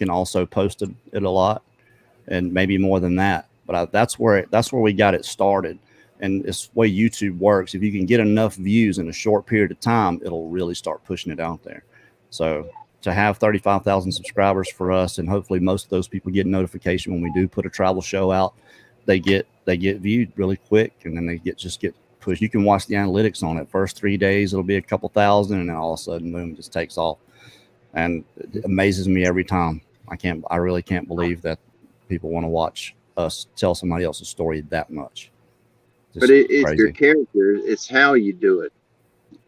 also posted it a lot, and maybe more than that. But that's where we got it started. And it's the way YouTube works. If you can get enough views in a short period of time, it'll really start pushing it out there. So to have 35,000 subscribers for us, and hopefully most of those people get notification when we do put a travel show out, they get viewed really quick, and then they get pushed. You can watch the analytics on it. First 3 days, it'll be a couple thousand, and then all of a sudden, boom, it just takes off. And it amazes me every time. I really can't believe that people want to watch us tell somebody else's story that much. But it's your character. It's how you do it.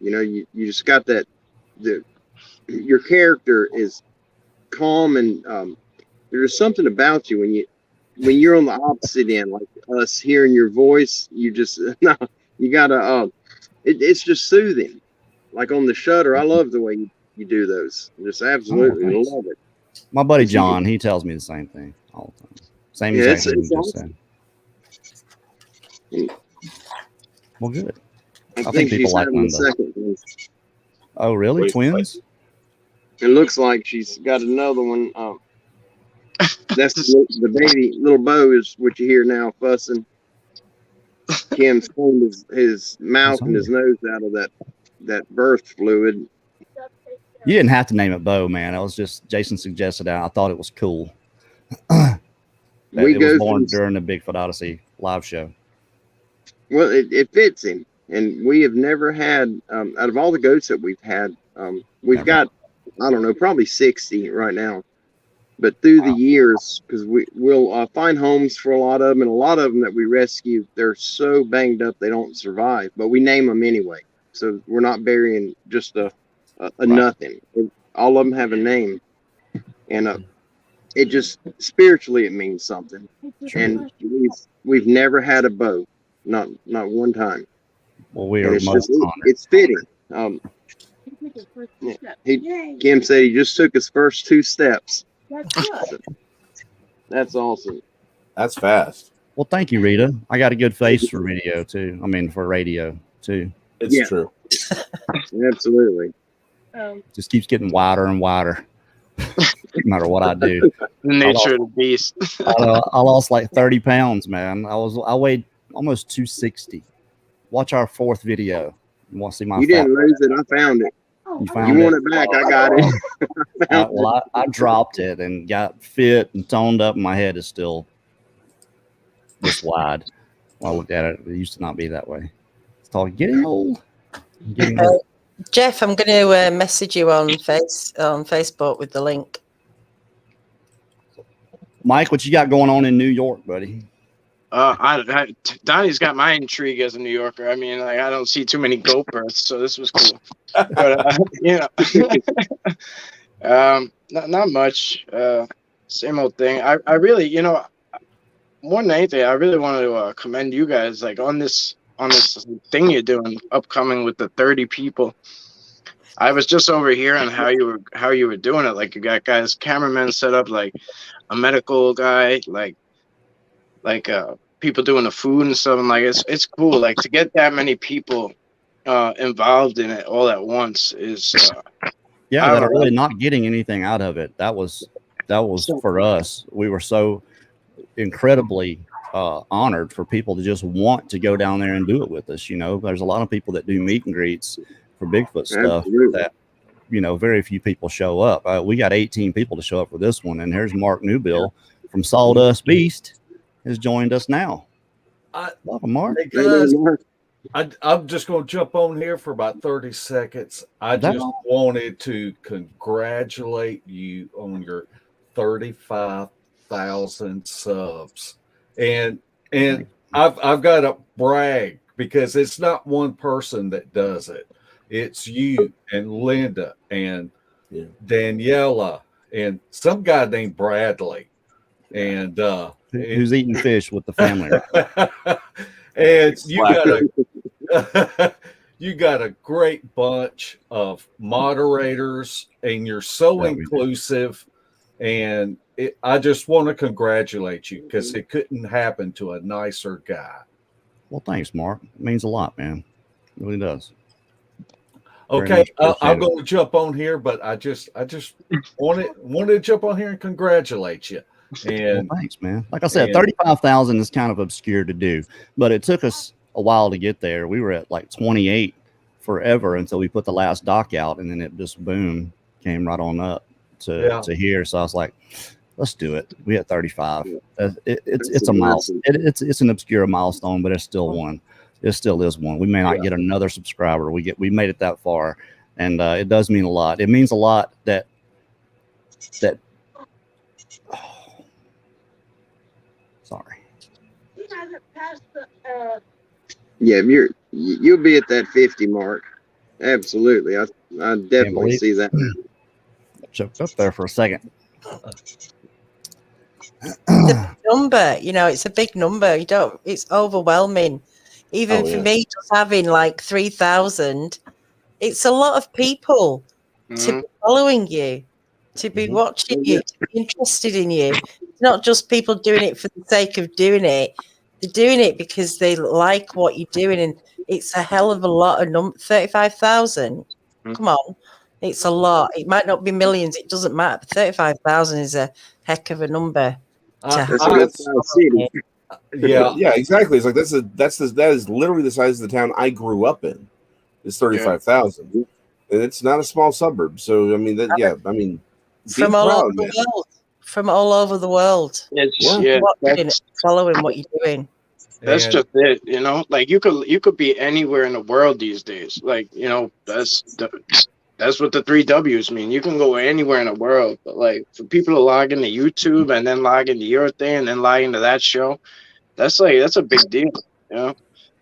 You know, you just got that. Your character is calm, and there's something about you when you're on the opposite end, like us hearing your voice. You just you gotta. It's just soothing. Like on the Shudder, I love the way you do those. Just absolutely love it. My buddy John, he tells me the same thing all the time. Same exact thing you just said. Well, good. I think people like them. Oh, really? Twins? It looks like she's got another one. That's the baby. Little Bo is what you hear now fussing. Kim's cleaned his mouth and his nose out of that birth fluid. You didn't have to name it Bo, man. I was just Jason suggested that. I thought it was cool. It was born during the Bigfoot Odyssey live show. Well, it fits him, and we have never had out of all the goats that we've had, we've got, I don't know, probably 60 right now. But through the years, because we'll find homes for a lot of them, and a lot of them that we rescue, they're so banged up they don't survive. But we name them anyway, so we're not burying just a nothing. All of them have a name, and it just spiritually it means something. Sure. And we've never had a bow, not one time. Well, we are it's fitting. Kim said he just took his first 2 steps. That's awesome. That's fast. Well, thank you, Rita. I got a good face for video too. I mean, for radio too. It's true. Absolutely. Just keeps getting wider and wider. No matter what I do. The nature of the beast. I lost like 30 pounds, man. I weighed almost 260. Watch our 4th video. You want to see my? You didn't lose it. I found it. You want it back? I got it. Well, I dropped it and got fit and toned up. And my head is still this wide. When I looked at it, it used to not be that way. It's called getting old. Jeff, I'm going to message you on Facebook with the link. Mike, what you got going on in New York, buddy? Donnie's got my intrigue as a New Yorker. I mean, like, I don't see too many goat births, so this was cool. But not much. Same old thing. I really, more than anything, I really wanted to commend you guys, like, on this thing you're doing upcoming with the 30 people. I was just over here on how you were doing it. Like, you got guys, cameramen set up, like a medical guy, like people doing the food and stuff. And like, it's cool. Like, to get that many people involved in it all at once is that are really not getting anything out of it. That was for us. We were so incredibly honored for people to just want to go down there and do it with us. There's a lot of people that do meet and greets for Bigfoot stuff. Absolutely. That very few people show up. We got 18 people to show up for this one, and here's Mark Newbill from Sawdust Beast has joined us now. Welcome, Mark. Hey guys, I'm just going to jump on here for about 30 seconds. I just wanted to congratulate you on your 35,000 subs, and I've got to brag because it's not one person that does it. It's you and Linda and Daniela and some guy named Bradley, and who's eating fish with the family. And you got a great bunch of moderators, and you're so inclusive. And I just want to congratulate you because it couldn't happen to a nicer guy. Well, thanks, Mark. It means a lot, man. It really does. Okay, I'm going to jump on here, but I just wanted to jump on here and congratulate you. And thanks, man. Like I said, 35,000 is kind of obscure to do, but it took us a while to get there. We were at like 28 forever until we put the last doc out, and then it just boom came right on up to here. So I was like, let's do it. We had 35. It's a milestone. It's an obscure milestone, but it's still one. It still is one. We may not get another subscriber. We made it that far, and it does mean a lot. It means a lot that. Sorry. Yeah, you'll be at that 50 mark. Absolutely. I definitely see that. Choked up there for a second. The number, it's a big number. It's overwhelming. Even for me, just having like 3,000, it's a lot of people to be following you, to be watching you, to be interested in you. It's not just people doing it for the sake of doing it. They're doing it because they like what you're doing, and it's a hell of a lot of 35,000. Come on, it's a lot. It might not be millions. It doesn't matter. But 35,000 is a heck of a number. Yeah, exactly. It's like that is literally the size of the town I grew up in. It's 35,000. and it's not a small suburb. So I mean, from all over the world. From all over the world. Watching, following what you're doing. That's just it, you know. Like you could be anywhere in the world these days. Like, you know, that's what the 3 W's mean. You can go anywhere in the world, but like for people to log into YouTube and then log into your thing and then log into that show, that's a big deal. You know,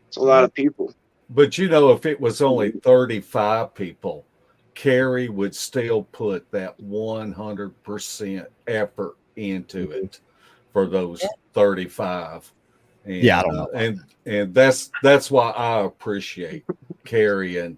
it's a lot of people. But you know, if it was only 35 people, Carrie would still put that 100% effort into it for those 35. And, I don't know. And that's why I appreciate Carrie and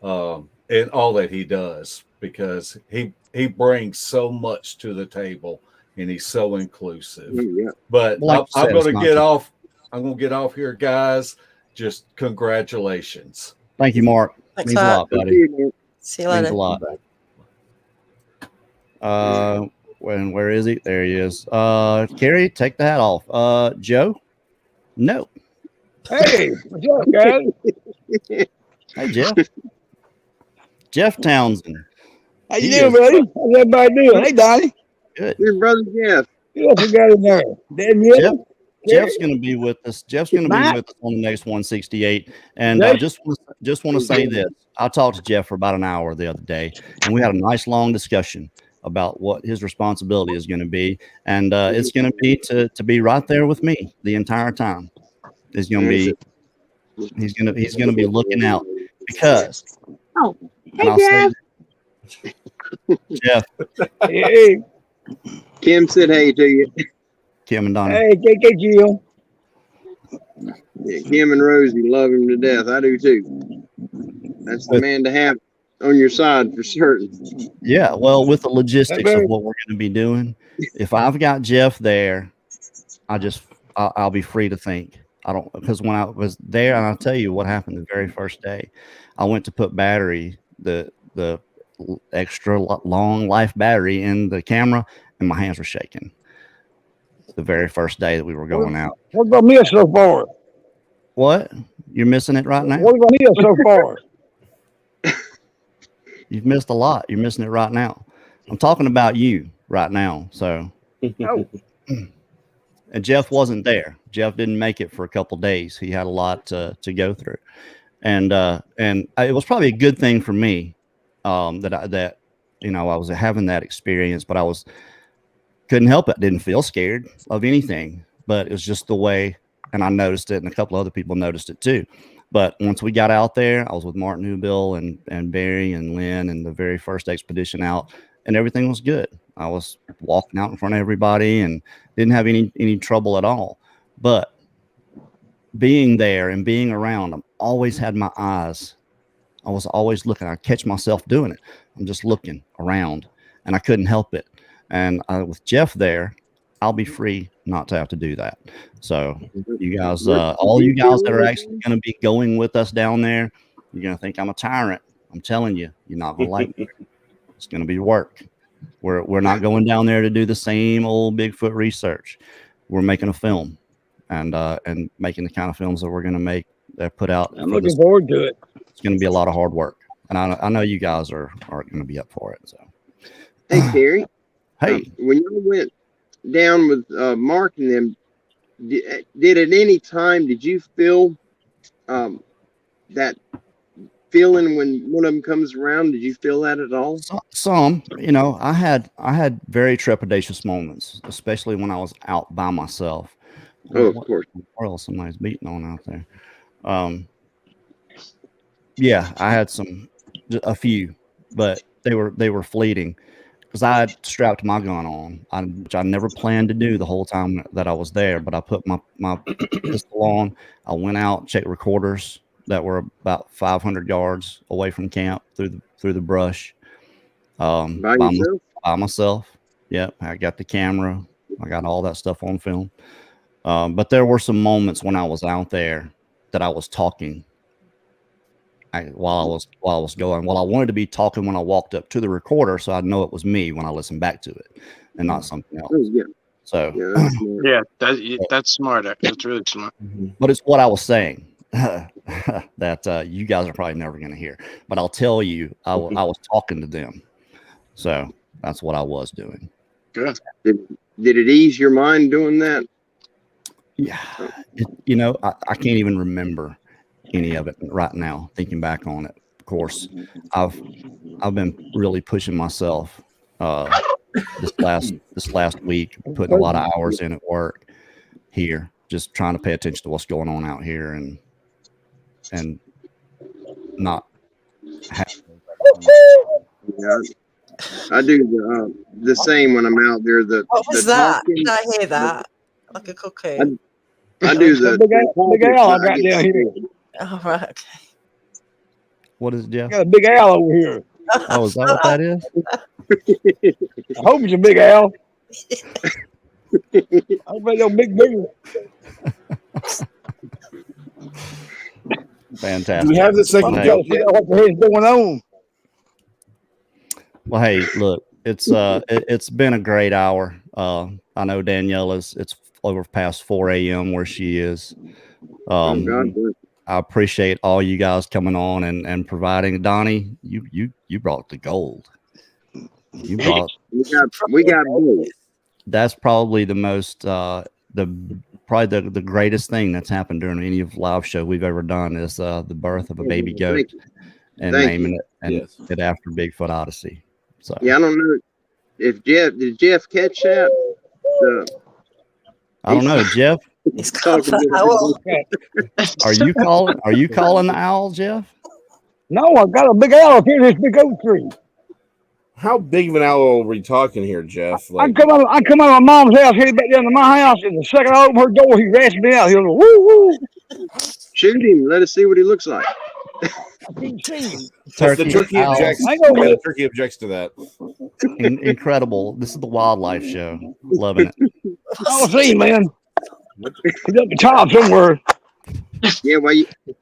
all that he does, because he brings so much to the table and he's so inclusive. Yeah. But Like I'm going to get off. I'm going to get off here, guys. Just congratulations. Thank you, Mark. Thanks, Means a lot, buddy. See you later. Means a lot. Where is he? There he is. Carrie, take the hat off. Joe? No. Hey, what's up, guys? Hey, Jeff. Jeff Townsend. How you doing, buddy? How's everybody doing? Hey, Donnie. Good. Your brother Jeff. Who else we got in there? Danielle? Jeff's going to be with us. Jeff's going to be with us on the next 168. And I just want to say this. I talked to Jeff for about an hour the other day, and we had a nice long discussion about what his responsibility is going to be. And it's going to be to be right there with me the entire time. He's going to be looking out, because Hey, Jeff. Jeff. Hey. Kim said hey to you. Kim and Donnie. Hey, KK Jill. Yeah, Kim and Rosie love him to death. I do too. That's the man to have on your side for certain. Yeah, well, with the logistics of what we're going to be doing, if I've got Jeff there, I'll be free to think. Because when I was there, and I'll tell you what happened the very first day, I went to put battery, the extra long life battery in the camera, and my hands were shaking. The very first day that we were going out. What's going to miss so far? What? You're missing it right now? What's going to miss so far? You've missed a lot. You're missing it right now. I'm talking about you right now. So, and Jeff wasn't there. Jeff didn't make it for a couple days. He had a lot to go through, and it was probably a good thing for me that I was having that experience, but I couldn't help it. Didn't feel scared of anything, but it was just the way, and I noticed it, and a couple other people noticed it too. But once we got out there, I was with Martin Newbill and Barry and Lynn and the very first expedition out, and everything was good. I was walking out in front of everybody and didn't have any trouble at all. But being there and being around, I've always had my eyes. I was always looking. I catch myself doing it. I'm just looking around, and I couldn't help it. And with Jeff there, I'll be free not to have to do that. So you guys, all you guys that are actually going to be going with us down there, you're going to think I'm a tyrant. I'm telling you, you're not going to like me. It's going to be work. We're not going down there to do the same old Bigfoot research. We're making a film and making the kind of films that we're going to make, put out. I'm looking forward to it. It's going to be a lot of hard work. And I know you guys are going to be up for it. So, hey, Terry. Hey, when you went down with Mark and them, did at any time did you feel that feeling when one of them comes around? Did you feel that at all? Some, I had very trepidatious moments, especially when I was out by myself. Oh, of course. Or else somebody's beating on out there. Yeah, I had a few, but they were fleeting. Because I had strapped my gun on, which I never planned to do the whole time that I was there. But I put my pistol on. I went out, checked recorders that were about 500 yards away from camp through the brush. By myself. Yep, I got the camera. I got all that stuff on film. But there were some moments when I was out there that I was talking. While I was going. Well, I wanted to be talking when I walked up to the recorder, so I'd know it was me when I listened back to it, and not something else. Yeah. So that's smart. That's really smart. But it's what I was saying. that you guys are probably never going to hear. But I'll tell you, I was talking to them. So that's what I was doing. Good. Did it ease your mind doing that? Yeah. I can't even remember any of it right now, thinking back on it. Of course, I've been really pushing myself this last week, putting a lot of hours in at work here, just trying to pay attention to what's going on out here and not have. Yeah, I do the same when I'm out there. What was that? Did I hear that? Like a cookie. I do the big owl I got down here. Oh, right. Okay. What is it, Jeff? Got a big owl over here. Oh, is that what that is? I hope it's a big owl. I hope it's no big bigger. Fantastic. We have the second Hey. joke. What the hell's going on? Well, hey, look, it's been a great hour. I know Daniela's, it's over past 4 a.m. where she is. God bless. I appreciate all you guys coming on and providing. Donnie, you brought the gold. You brought. We got both. That's probably the most the greatest thing that's happened during any of live show we've ever done is the birth of a baby goat and naming it and it after Bigfoot Odyssey. So yeah, I don't know if did Jeff catch that? I don't know, Jeff. He's called the owl. Are you calling the owl, Jeff? No, I got a big owl up here in this big oak tree. How big of an owl are we talking here, Jeff? I come out of my mom's house, headed back down to my house, and the second I open her door, he rasped me out. He was like, woo woo. Shoot him. Let us see what he looks like. The turkey objects to that. Incredible. This is the wildlife show. Loving it. I'll see, man. He's up the top somewhere. Yeah, well,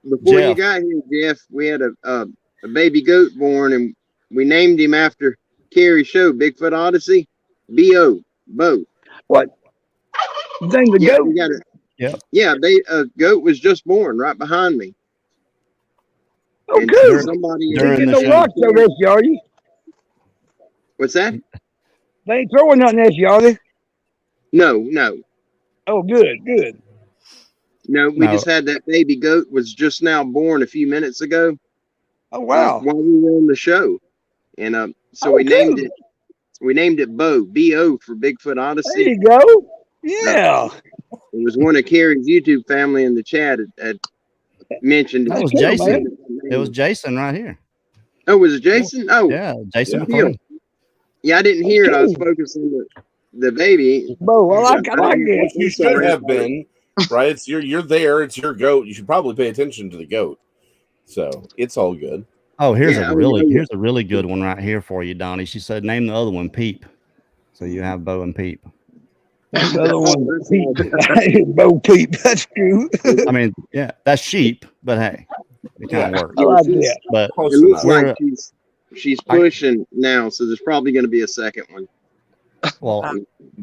before you got here, Jeff, we had a baby goat born, and we named him after Carrie's show, Bigfoot Odyssey. B.O. Bo. What? You named the goat? We got it. Yep. Yeah, goat was just born right behind me. Oh, And good. somebody Ain't no rocks over this, are you? What's that? They ain't throwing nothing at you, are they? No. Oh, good. No, we just had that baby goat was just now born a few minutes ago. Oh, wow. While we were on the show. And so we named it Bo, B-O for Bigfoot Odyssey. There you go. Yeah. It was one of Carrie's YouTube family in the chat had mentioned. That was Jason. It was Jason right here. Oh, was it Jason? Oh, yeah, Jason. Yeah, I didn't hear it. I was focused on the baby. Bo, I like it. You should have been, right? It's you're there. It's your goat. You should probably pay attention to the goat. So it's all good. Oh, here's a really good one right here for you, Donnie. She said, name the other one Peep. So you have Bo and Peep. The other one, Peep. Bo Peep. That's true. I mean, yeah, that's sheep, but hey, it kind of works. I like that. But it looks like she's pushing now, so there's probably going to be a second one. Well,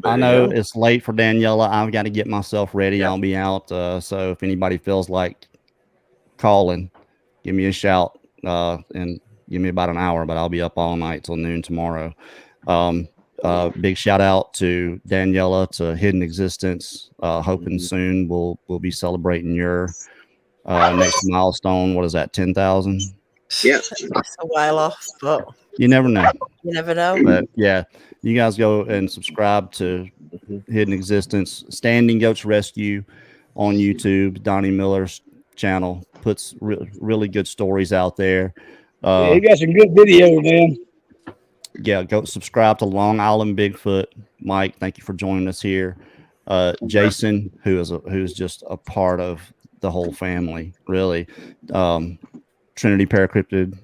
I know it's late for Daniela. I've got to get myself ready. I'll be out. So if anybody feels like calling, give me a shout and give me about an hour, but I'll be up all night till noon tomorrow. Big shout out to Daniela, to Hidden Existence. Hoping soon we'll be celebrating your next milestone. What is that? 10,000. Yeah, That's a while off, but you never know. You never know. But yeah, you guys go and subscribe to Hidden Existence, Standing Goats Rescue on YouTube. Donnie Miller's channel puts really good stories out there. He got some good videos, man. Yeah, go subscribe to Long Island Bigfoot. Mike, thank you for joining us here. Jason, who's just a part of the whole family, really. Trinity Paracryptid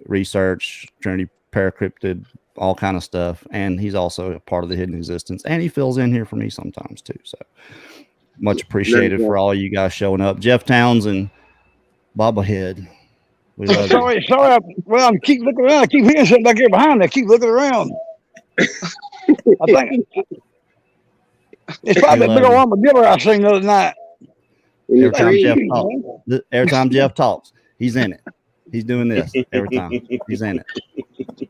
Research, Trinity Paracryptid, all kind of stuff. And he's also a part of the Hidden Existence. And he fills in here for me sometimes too. So much appreciated for all you guys showing up. Jeff Townsend, Bobblehead. We love you. Sorry. Well, I keep looking around. I keep hearing something back here behind me. I keep looking around. I think it's probably a big old armadillo I seen the other night. In the Every time Jeff talks, he's in it. He's doing this every time. He's in it.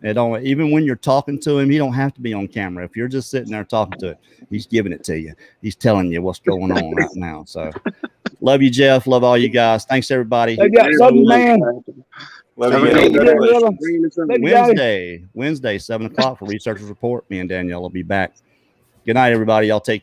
It don't, even when you're talking to him, he don't have to be on camera. If you're just sitting there talking to it, he's giving it to you. He's telling you what's going on right now. So love you, Jeff. Love all you guys. Thanks, everybody. Love you, man. Wednesday, 7 o'clock for Researchers Report. Me and Danielle will be back. Good night, everybody. Y'all take care.